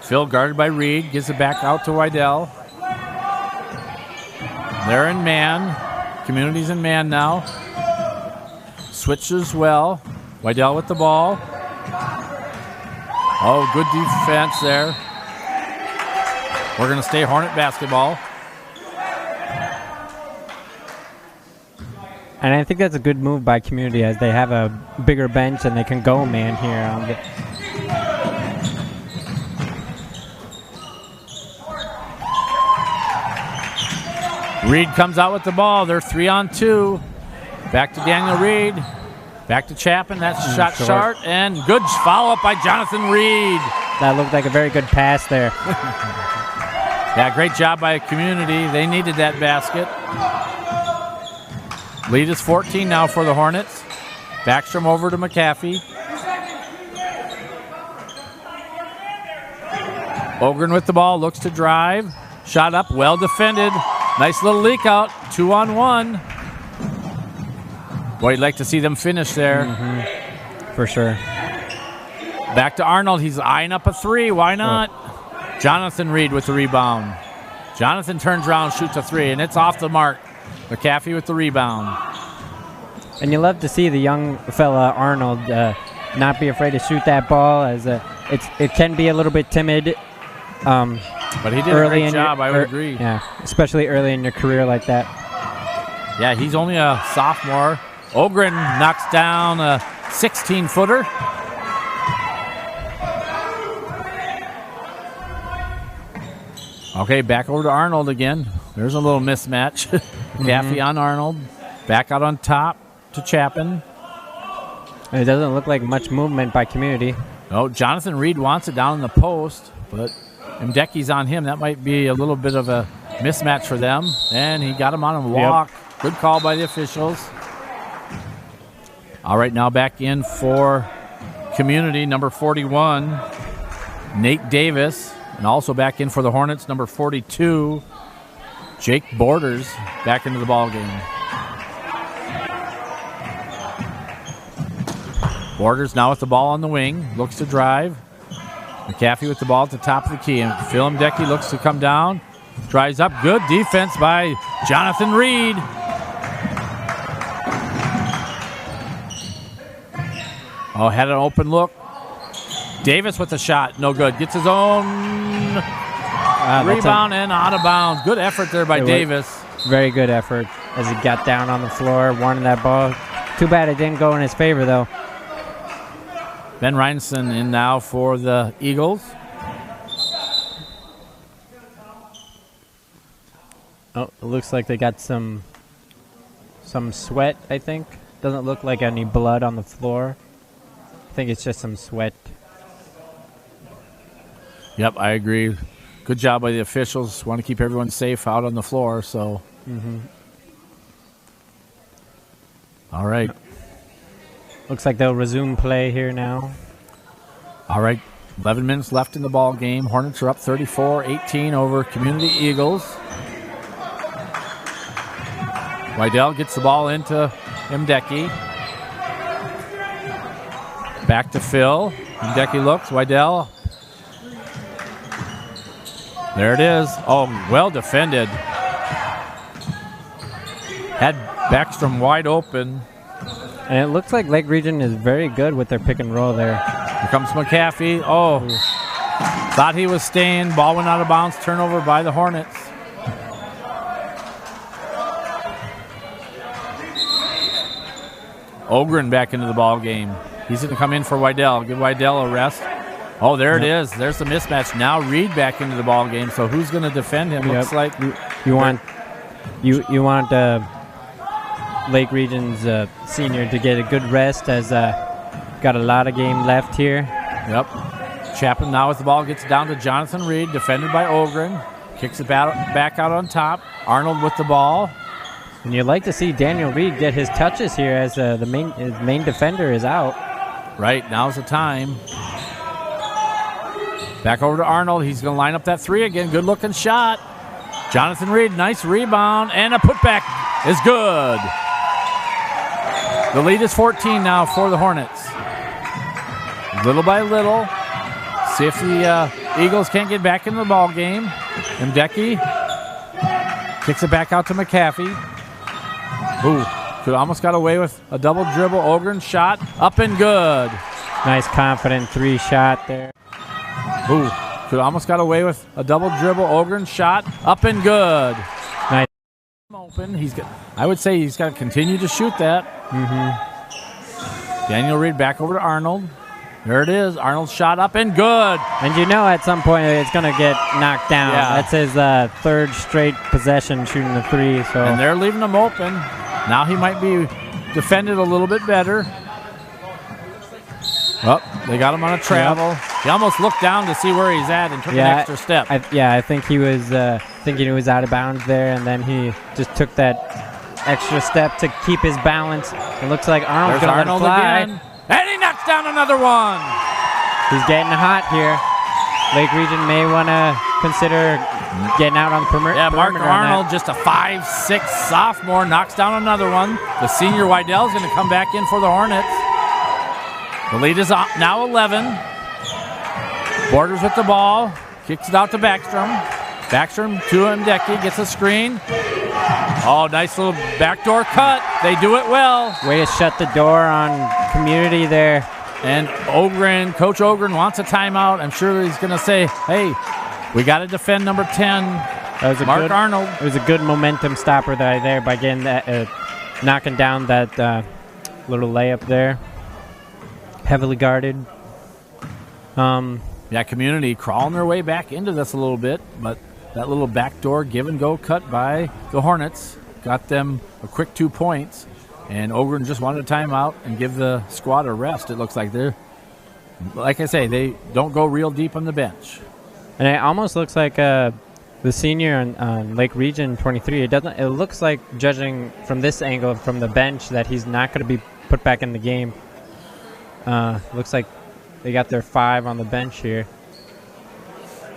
Phil guarded by Reed. Gives it back out to Wydell. They're in man. Community's in man now. Switches well. Wydell with the ball. Oh, good defense there. We're going to stay Hornet basketball. And I think that's a good move by Community as they have a bigger bench and they can go man here. Reed comes out with the ball. They're 3-on-2. Back to Daniel Reed. Back to Chapin. That's shot short. And good follow-up by Jonathan Reed. That looked like a very good pass there. Yeah, great job by Community. They needed that basket. Lead is 14 now for the Hornets. Backstrom over to McAfee. Ogren with the ball, looks to drive. Shot up, well defended. Nice little leak out, 2-on-1. Boy, you'd like to see them finish there. For sure. Back to Arnold, he's eyeing up a three, why not? Jonathan Reed with the rebound. Jonathan turns around, shoots a three, and it's off the mark. McAfee with the rebound. And you love to see the young fella Arnold not be afraid to shoot that ball, as it can be a little bit timid. But he did a great job, I would agree. Yeah, especially early in your career like that. Yeah, he's only a sophomore. Ogren knocks down a 16-footer. Okay, back over to Arnold again. There's a little mismatch. McAfee on Arnold. Back out on top to Chapin. It doesn't look like much movement by Community. No, Jonathan Reed wants it down in the post, but Mdeki's on him. That might be a little bit of a mismatch for them. And he got him on a walk. Yep. Good call by the officials. All right, now back in for Community, number 41, Nate Davis. And also back in for the Hornets, number 42, Jake Borders, back into the ball game. Borders now with the ball on the wing, looks to drive. McAfee with the ball at the top of the key. And Phil Mdecki looks to come down, drives up. Good defense by Jonathan Reed. Oh, had an open look. Davis with the shot, no good. Gets his own rebound and out of bounds. Good effort there by Davis. Very good effort as he got down on the floor, wanted that ball. Too bad it didn't go in his favor, though. Ben Reinson in now for the Eagles. Oh, it looks like they got some sweat, I think. Doesn't look like any blood on the floor. I think it's just some sweat. Yep, I agree. Good job by the officials. Want to keep everyone safe out on the floor, so. All right. Looks like they'll resume play here now. All right, 11 minutes left in the ball game. Hornets are up 34-18 over Community Eagles. Wydell gets the ball into Mdecki. Back to Phil. Mdecki looks. Wydell. There it is. Oh, well defended. Had Backstrom wide open. And it looks like Lake Region is very good with their pick and roll there. Here comes McAfee. Oh, thought he was staying. Ball went out of bounds. Turnover by the Hornets. Ogren back into the ball game. He's going to come in for Wydell. Give Wydell a rest. Oh, there it is. There's the mismatch. Now Reed back into the ball game. So who's going to defend him? Looks like you want Lake Region's senior to get a good rest as got a lot of game left here. Yep. Chapman now with the ball gets down to Jonathan Reed, defended by Ogren. Kicks it back out on top. Arnold with the ball. And you'd like to see Daniel Reed get his touches here as his main defender is out. Right, now's the time. Back over to Arnold. He's going to line up that three again. Good-looking shot. Jonathan Reed, nice rebound, and a putback is good. The lead is 14 now for the Hornets. Little by little. See if the Eagles can't get back into the ball game. Mdecki kicks it back out to McAfee. Ooh, could almost got away with a double dribble. Ogren shot up and good. Nice confident three shot there. Ooh, could almost got away with a double dribble. Ogren shot up and good. Nice. Open. I would say he's got to continue to shoot that. Daniel Reed back over to Arnold. There it is. Arnold shot up and good. And you know at some point it's going to get knocked down. Yeah. That's his third straight possession shooting the three. So. And they're leaving him open. Now he might be defended a little bit better. Oh, they got him on a travel. Yep. He almost looked down to see where he's at and took an extra step. I think he was thinking he was out of bounds there, and then he just took that extra step to keep his balance. It looks like Arnold's going to fly. Again. And he knocks down another one. He's getting hot here. Lake Region may want to consider getting out on the perimeter. Yeah, Mark Arnold, just a 5'6" sophomore, knocks down another one. The senior Wydell is going to come back in for the Hornets. The lead is now 11. Borders with the ball. Kicks it out to Backstrom. Backstrom to Mdecki. Gets a screen. Oh, nice little backdoor cut. They do it well. Way to shut the door on Community there. And Coach Ogren wants a timeout. I'm sure he's going to say, hey, we got to defend number 10, that was Mark Arnold. It was a good momentum stopper there by getting that, knocking down that little layup there. Heavily guarded. Yeah, Community crawling their way back into this a little bit, but that little backdoor give-and-go cut by the Hornets got them a quick 2 points, and Ogren just wanted a timeout and give the squad a rest. It looks like they're, like I say, they don't go real deep on the bench. And it almost looks like the senior on Lake Region 23. It looks like, judging from this angle from the bench, that he's not going to be put back in the game. Looks like they got their 5 on the bench here.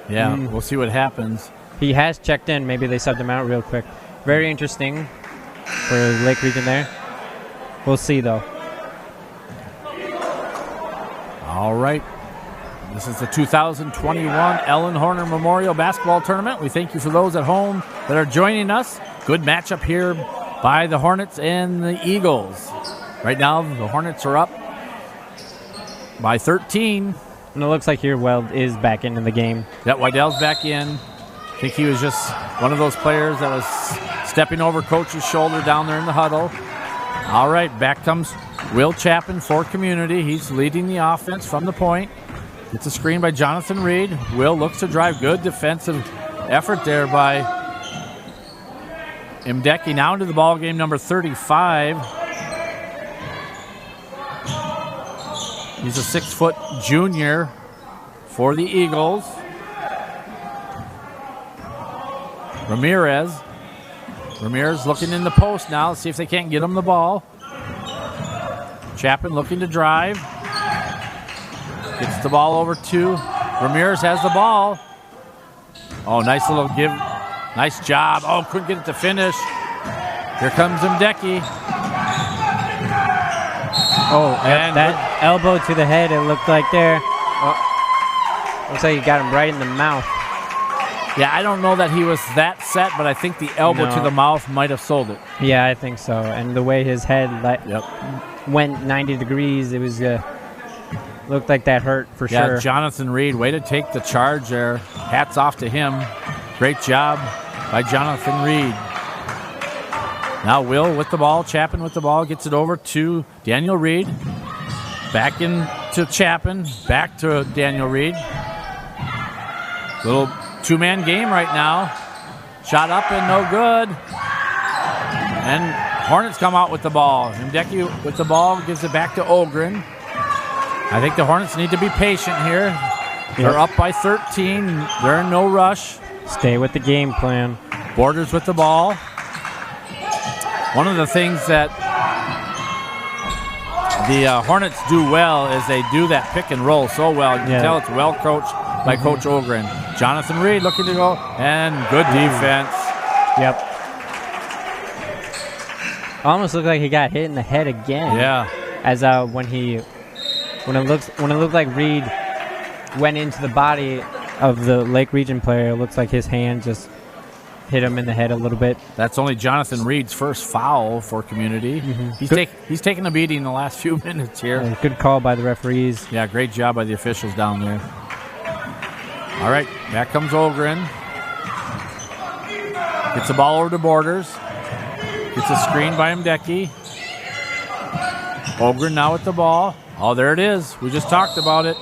Yeah, we'll see what happens. He has checked in. Maybe they subbed him out real quick. Very interesting for Lake Region there. We'll see, though. All right. This is the 2021 Ellen Horner Memorial Basketball Tournament. We thank you for those at home that are joining us. Good matchup here by the Hornets and the Eagles. Right now, the Hornets are up by 13. And it looks like here Weld is back into the game. That Wydell's back in. I think he was just one of those players that was stepping over coach's shoulder down there in the huddle. All right, back comes Will Chapin for Community. He's leading the offense from the point. Gets a screen by Jonathan Reed. Will looks to drive. Good defensive effort there by Mdeki. Now into the ball game, number 35. He's a 6-foot junior for the Eagles. Ramirez looking in the post now. Let's see if they can't get him the ball. Chapin looking to drive. Gets the ball over to Ramirez, has the ball. Oh, nice little give. Nice job. Oh, couldn't get it to finish. Here comes Mdeki. Oh, and that elbow to the head, it looked like there. Looks like he got him right in the mouth. Yeah, I don't know that he was that set, but I think the elbow to the mouth might have sold it. Yeah, I think so. And the way his head went 90 degrees, it was looked like that hurt for sure. Yeah, Jonathan Reed, way to take the charge there. Hats off to him. Great job by Jonathan Reed. Now Will with the ball, Chapin with the ball, gets it over to Daniel Reed. Back into Chapin, back to Daniel Reed. Little two-man game right now. Shot up and no good. And Hornets come out with the ball. Mdeki with the ball, gives it back to Ogren. I think the Hornets need to be patient here. They're up by 13. They're in no rush. Stay with the game plan. Borders with the ball. One of the things that the Hornets do well is they do that pick and roll so well. You can tell it's well coached by Coach Ogren. Jonathan Reed looking to go, and good defense. Yep. Almost looked like he got hit in the head again. Yeah. As when it looked like Reed went into the body of the Lake Region player, it looks like his hand just hit him in the head a little bit. That's only Jonathan Reed's first foul for Community. He's taken a beating in the last few minutes here. Yeah, good call by the referees. Yeah, great job by the officials down there. All right, back comes Ogren. Gets the ball over to Borders. Gets a screen by Mdeki. Ogren now with the ball. Oh, there it is. We just talked about it.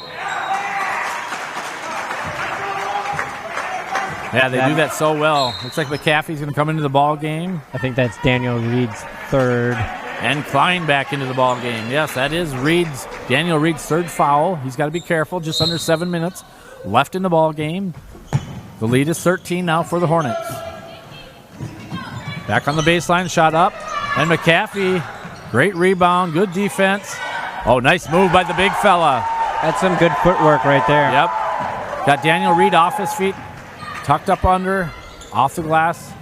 Yeah, they do that so well. Looks like McAfee's going to come into the ball game. I think that's Daniel Reed's third. And Klein back into the ball game. Yes, that is Daniel Reed's third foul. He's got to be careful. Just under 7 minutes left in the ball game. The lead is 13 now for the Hornets. Back on the baseline, shot up. And McAfee, great rebound, good defense. Oh, nice move by the big fella. That's some good footwork right there. Yep. Got Daniel Reed off his feet. Tucked up under, off the glass.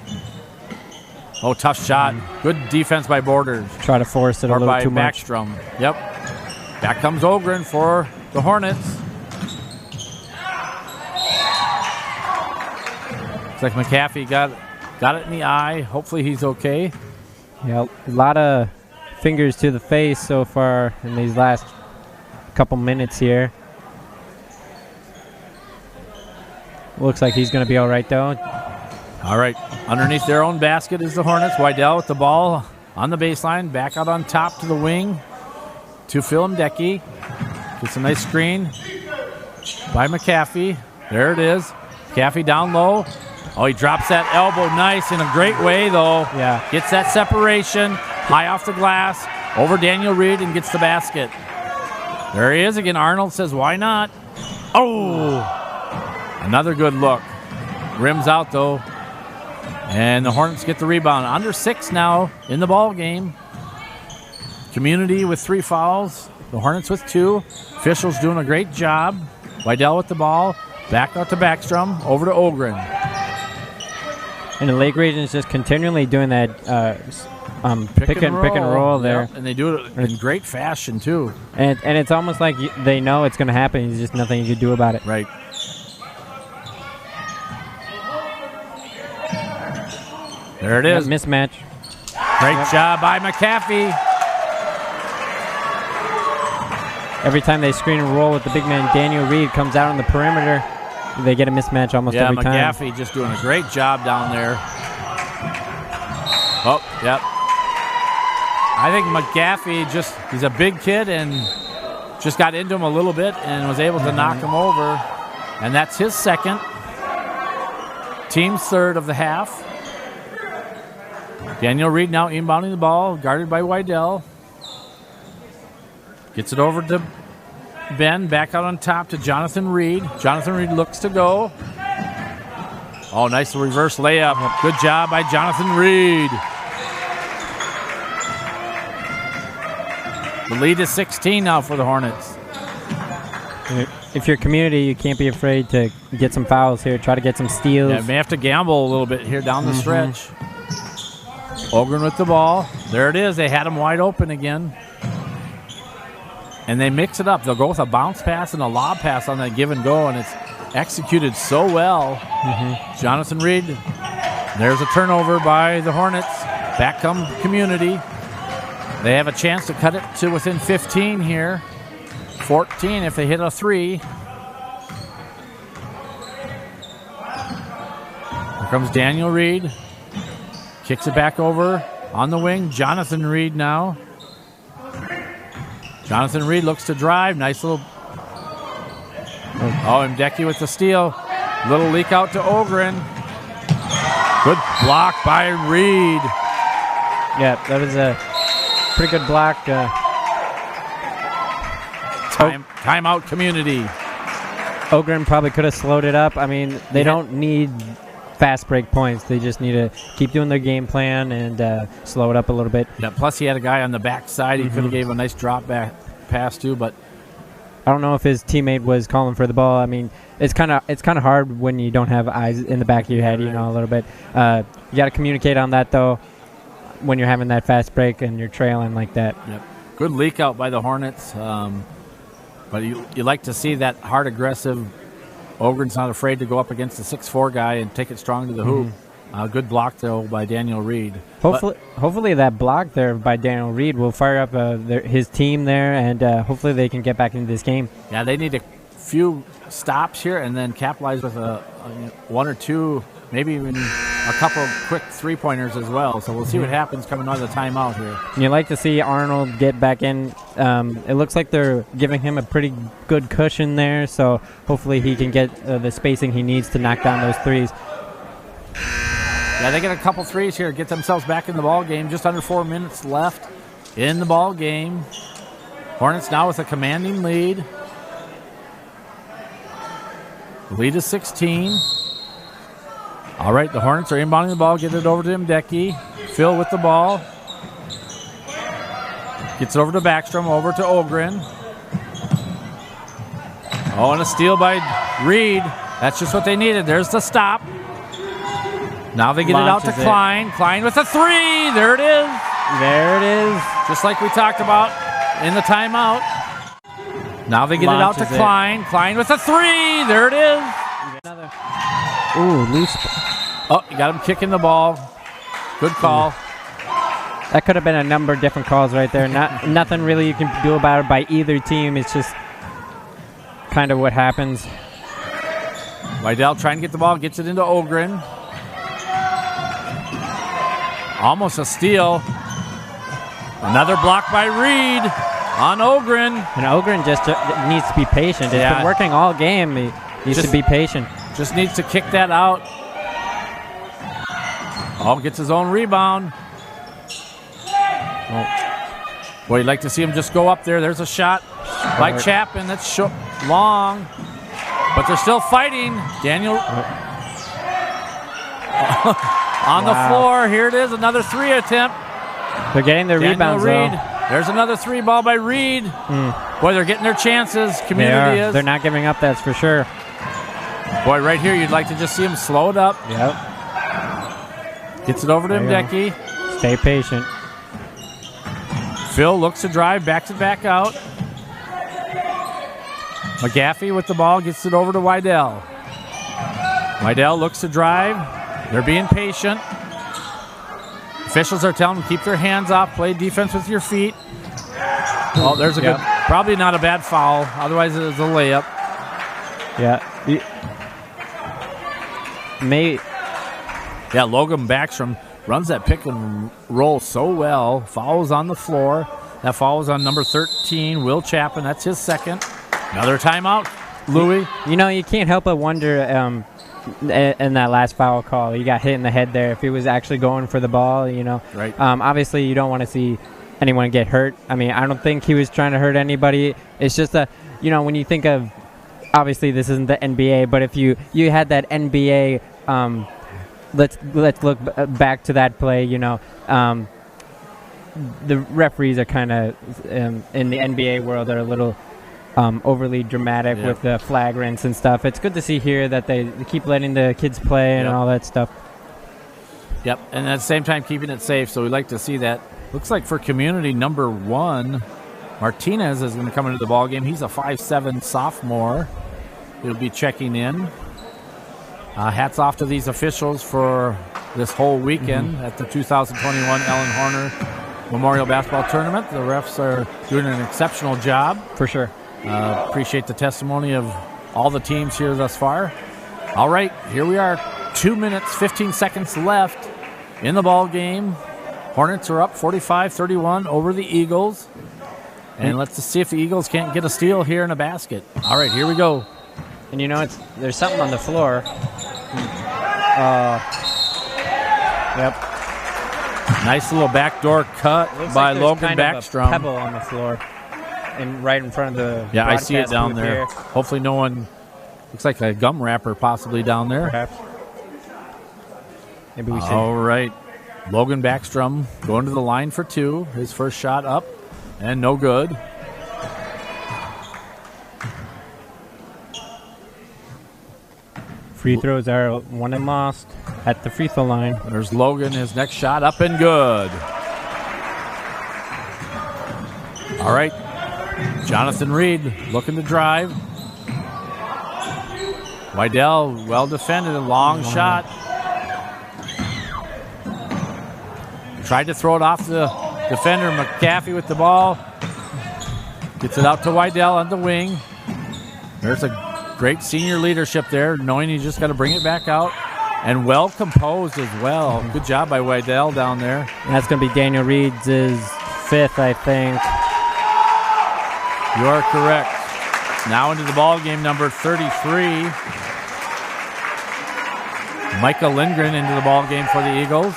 Oh, tough shot. Good defense by Borders. Try to force it a little too much. Backstrom. Yep. Back comes Ogren for the Hornets. Looks like McAfee got it in the eye. Hopefully he's okay. Yeah, a lot of fingers to the face so far in these last couple minutes here. Looks like he's going to be all right, though. All right. Underneath their own basket is the Hornets. Wydell with the ball on the baseline. Back out on top to the wing to Phil Mdeki. Gets a nice screen by McAfee. There it is. McAfee down low. Oh, he drops that elbow nice in a great way, though. Yeah. Gets that separation. High off the glass. Over Daniel Reed and gets the basket. There he is again. Arnold says, why not? Oh! Another good look. Rims out, though. And the Hornets get the rebound. Under 6 now in the ball game. Community with 3 fouls. The Hornets with 2. Officials doing a great job. Wydell with the ball. Back out to Backstrom. Over to Ogren. And the Lake region is just continually doing that pick and roll there. Yep. And they do it in great fashion, too. And it's almost like they know it's going to happen. There's just nothing you can do about it. Right. There it is. Mismatch. Great job by McAfee. Every time they screen and roll with the big man, Daniel Reed comes out on the perimeter. They get a mismatch almost every time. Yeah, McAfee just doing a great job down there. Oh, yep. I think McAfee he's a big kid and just got into him a little bit and was able to knock him over. And that's his second. Team's third of the half. Daniel Reed now inbounding the ball, guarded by Wydell. Gets it over to Ben, back out on top to Jonathan Reed. Jonathan Reed looks to go. Oh, nice reverse layup. Good job by Jonathan Reed. The lead is 16 now for the Hornets. If you're Community, you can't be afraid to get some fouls here. Try to get some steals. Yeah, may have to gamble a little bit here down the stretch. Ogren with the ball. There it is. They had him wide open again. And they mix it up. They'll go with a bounce pass and a lob pass on that give and go, and it's executed so well. Jonathan Reed, there's a turnover by the Hornets. Back come Community. They have a chance to cut it to within 15 here. 14 if they hit a 3. Here comes Daniel Reed. Kicks it back over on the wing. Jonathan Reed now. Jonathan Reed looks to drive. Nice little... Oh, Mdeki with the steal. Little leak out to Ogren. Good block by Reed. Yeah, that was a pretty good block. Timeout Community. Ogren probably could have slowed it up. I mean, they don't need fast break points. They just need to keep doing their game plan and slow it up a little bit. Yeah, plus he had a guy on the backside. He could have gave a nice drop back pass too, but I don't know if his teammate was calling for the ball. I mean, it's kind of hard when you don't have eyes in the back of your head, you know, a little bit. You got to communicate on that though when you're having that fast break and you're trailing like that. Yep. Good leak out by the Hornets, but you like to see that hard aggressive. Ogren's not afraid to go up against the 6'4" guy and take it strong to the hoop. Good block, though, by Daniel Reed. Hopefully that block there by Daniel Reed will fire up his team there, and hopefully they can get back into this game. Yeah, they need a few stops here and then capitalize with a 1 or 2, maybe even a couple of quick three-pointers as well. So we'll see what happens coming out of the timeout here. You like to see Arnold get back in. It looks like they're giving him a pretty good cushion there, so hopefully he can get the spacing he needs to knock down those threes. Yeah, they get a couple threes here, get themselves back in the ball game. Just under 4 minutes left in the ball game. Hornets now with a commanding lead. The lead is 16. All right, the Hornets are inbounding the ball. Get it over to Mdeki. Phil with the ball. Gets it over to Backstrom, over to Ogren. Oh, and a steal by Reed. That's just what they needed. There's the stop. Now they get it out to Klein. Klein with a 3. There it is. There it is. Just like we talked about in the timeout. Now they get it out to Klein. Klein with a 3. There it is. Another. Ooh, loose. Oh, you got him kicking the ball. Good call. That could have been a number of different calls right there. Nothing really you can do about it by either team. It's just kind of what happens. Wydell trying to get the ball. Gets it into Ogren. Almost a steal. Another block by Reed on Ogren. And Ogren just needs to be patient. It's been working all game. He needs to be patient. Just needs to kick that out. Oh, gets his own rebound. Oh. Boy, you'd like to see him just go up there. There's a shot by Chapman. That's long. But they're still fighting. Daniel on the floor. Here it is, another 3 attempt. They're getting their rebounds, Reed. though. There's another 3 ball by Reed. Boy, they're getting their chances. Community is. They're not giving up, that's for sure. Boy, right here, you'd like to just see him slow it up. Yep. Gets it over to Mdecki. Stay patient. Phil looks to drive, backs it back out. McGaffey with the ball, gets it over to Wydell. Wydell looks to drive. They're being patient. Officials are telling them keep their hands off, play defense with your feet. Oh, there's a good, probably not a bad foul. Otherwise, it's a layup. Yeah. Yeah, Logan Backstrom runs that pick and roll so well. Fouls on the floor. That foul is on number 13, Will Chapman. That's his second. Another timeout, Louie. You know, you can't help but wonder in that last foul call, he got hit in the head there. If he was actually going for the ball, you know. Right. Obviously, you don't want to see anyone get hurt. I mean, I don't think he was trying to hurt anybody. It's just you know, when you think of, obviously this isn't the NBA, but if you had that NBA, let's look back to that play. You know, the referees are kind of in the NBA world are a little overly dramatic with the flagrants and stuff. It's good to see here that they keep letting the kids play and all that stuff. Yep, and at the same time keeping it safe, so we'd like to see that. Looks like for community number 1, Martinez is going to come into the ballgame. He's a 5'7" sophomore. He'll be checking in. Hats off to these officials for this whole weekend at the 2021 Ellen Horner Memorial Basketball Tournament. The refs are doing an exceptional job. For sure. Appreciate the testimony of all the teams here thus far. All right, here we are. 2 minutes, 15 seconds left in the ball game. Hornets are up 45-31 over the Eagles. And let's just see if the Eagles can't get a steal here in a basket. All right, here we go. And you know, there's something on the floor. Yep. Nice little backdoor cut by Logan Backstrom. Pebble on the floor, and right in front of the. Yeah, I see it down there. Here. Hopefully, no one. Looks like a gum wrapper possibly down there. Perhaps. Maybe we should. All right, Logan Backstrom going to the line for 2. His first shot up, and no good. Free throws are won and lost at the free throw line. There's Logan. His next shot up and good. All right. Jonathan Reed looking to drive. Wydell well defended. A long shot. Tried to throw it off the defender. McGaffey with the ball. Gets it out to Wydell on the wing. There's a great senior leadership there, knowing you just got to bring it back out. And well composed as well. Good job by Wydell down there. And that's going to be Daniel Reed's 5th, I think. You are correct. Now into the ball game, number 33. Micah Lindgren into the ball game for the Eagles.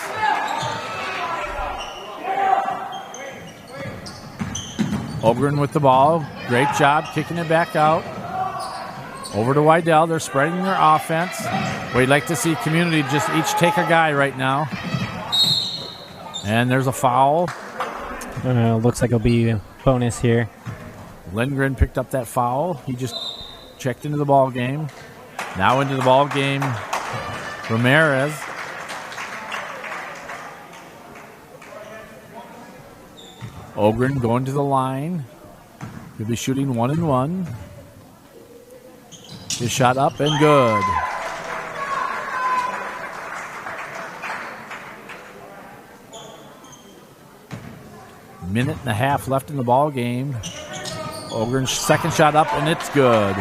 Ogren with the ball. Great job kicking it back out. Over to Wydell. They're spreading their offense. We'd like to see community just each take a guy right now. And there's a foul. Looks like it'll be a bonus here. Lindgren picked up that foul. He just checked into the ball game. Now into the ball game, Ramirez. Ogren going to the line. He'll be shooting 1-and-1. His shot up and good. Minute and a half left in the ball game. Ogren's second shot up and it's good.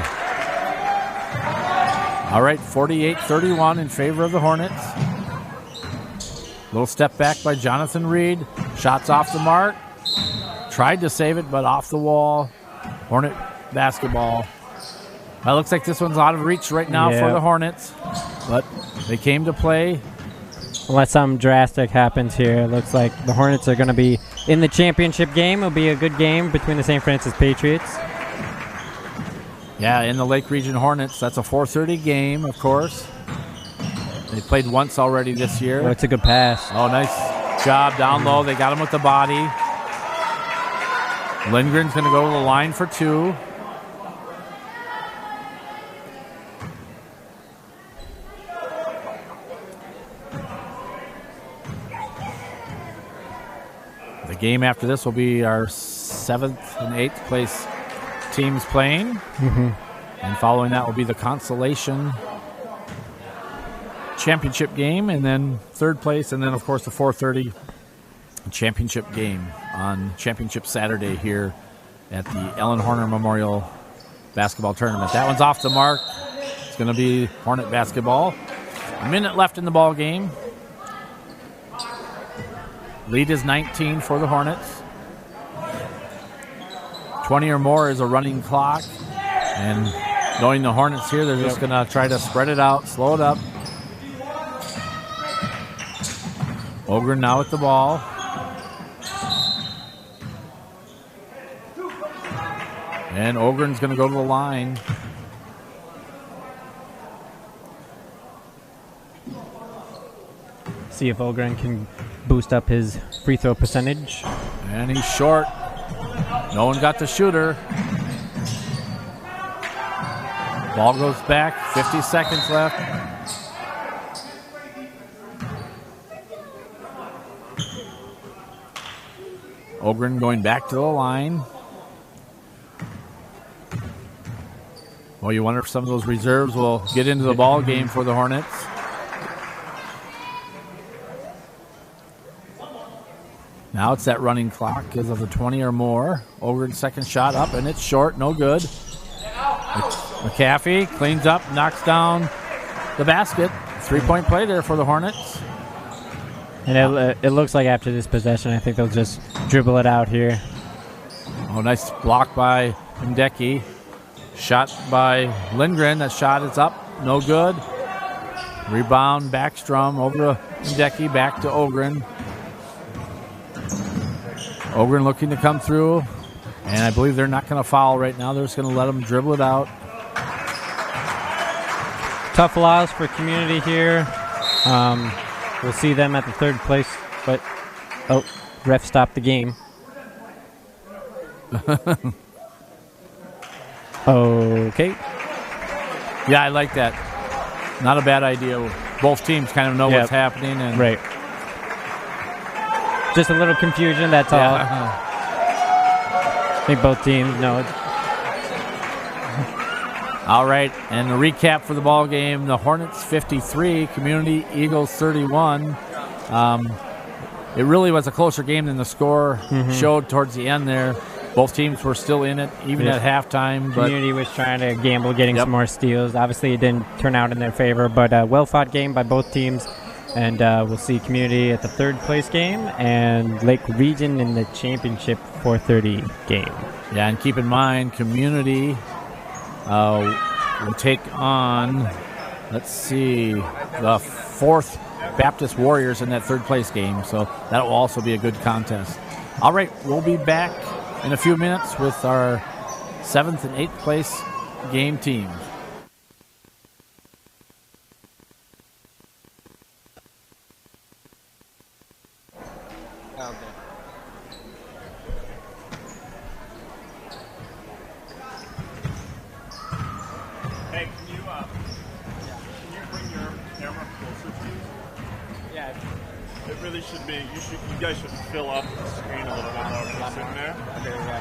All right, 48-31 in favor of the Hornets. Little step back by Jonathan Reed. Shots off the mark. Tried to save it, but off the wall. Hornet basketball. It looks like this one's out of reach right now for the Hornets. But they came to play. Unless something drastic happens here, it looks like the Hornets are going to be in the championship game. It'll be a good game between the St. Francis Patriots. Yeah, in the Lake Region Hornets. That's a 4:30 game, of course. They played once already this year. Oh, it's a good pass. Oh, nice job down low. They got him with the body. Lindgren's going to go to the line for 2. The game after this will be our 7th and 8th place teams playing. Mm-hmm. And following that will be the consolation championship game, and then 3rd place, and then, of course, the 4:30 championship game on Championship Saturday here at the Ellen Horner Memorial Basketball Tournament. That one's off the mark. It's going to be Hornet basketball. A minute left in the ball game. Lead is 19 for the Hornets. 20 or more is a running clock. And knowing the Hornets here, they're just going to try to spread it out, slow it up. Ogren now with the ball. And Ogren's going to go to the line. See if Ogren can boost up his free throw percentage. And he's short. No one got the shooter. Ball goes back. 50 seconds left. Ogren going back to the line. Well, you wonder if some of those reserves will get into the ball game for the Hornets. Now it's that running clock because of the 20 or more. Ogren's second shot up, and it's short, no good. McAfee cleans up, knocks down the basket. 3-point play there for the Hornets. And it looks like after this possession, I think they'll just dribble it out here. Oh, nice block by Ndeki. Shot by Lindgren. That shot is up, no good. Rebound, Backstrom over to Ndeki, back to Ogren. Ogren looking to come through, and I believe they're not going to foul right now. They're just going to let them dribble it out. Tough loss for Community here. We'll see them at the 3rd place, but ref stopped the game. Okay. Yeah, I like that. Not a bad idea. Both teams kind of know what's happening. And right. Just a little confusion, that's all. I think both teams know it. All right, and a recap for the ball game. The Hornets 53, Community Eagles 31. It really was a closer game than the score showed towards the end there. Both teams were still in it, even at halftime. Community was trying to gamble, getting some more steals. Obviously, it didn't turn out in their favor, but a well-fought game by both teams. And we'll see Community at the 3rd place game and Lake Region in the championship 4:30 game. Yeah, and keep in mind, Community will take on, let's see, the 4th Baptist Warriors in that 3rd place game. So that will also be a good contest. All right, we'll be back in a few minutes with our 7th and 8th place game teams. Should be. You guys should fill up the screen a little bit more when you're sitting there. Okay, yeah.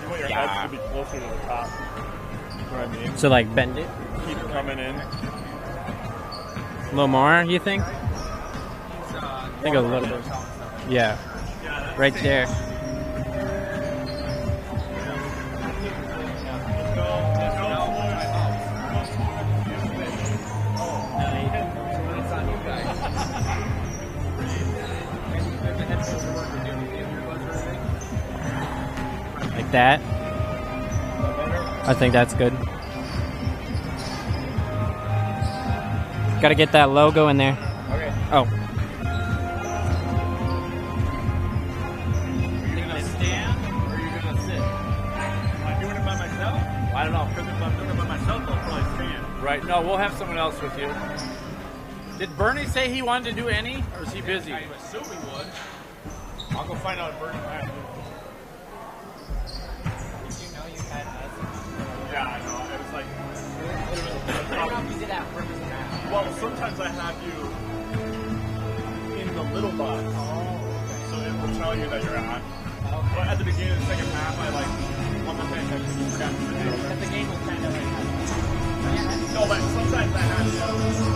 You want your head to be closer to the top. You know what I mean? So, like, bend it? Keep it coming in. A little more, you think? I think a little bit. Yeah. Right there. Like that. I think that's good. Got to get that logo in there. Okay. Oh. Are you going to stand or are you going to sit? Am I doing it by myself? I don't know. Because if I'm doing it by myself, I'll probably stand. Right. No, we'll have someone else with you. Did Bernie say he wanted to do any, or is he busy? I assume he would. I'll go find out if Bernie had. Did you know you had us? Yeah, I know. It was like. I don't know if you did that on purpose or not. Well, sometimes I have you in the little box. So it will tell you that you're on. But at the beginning of the second half, I like one more thing I forgot to do. But the game was kind of like. No, but sometimes I have you.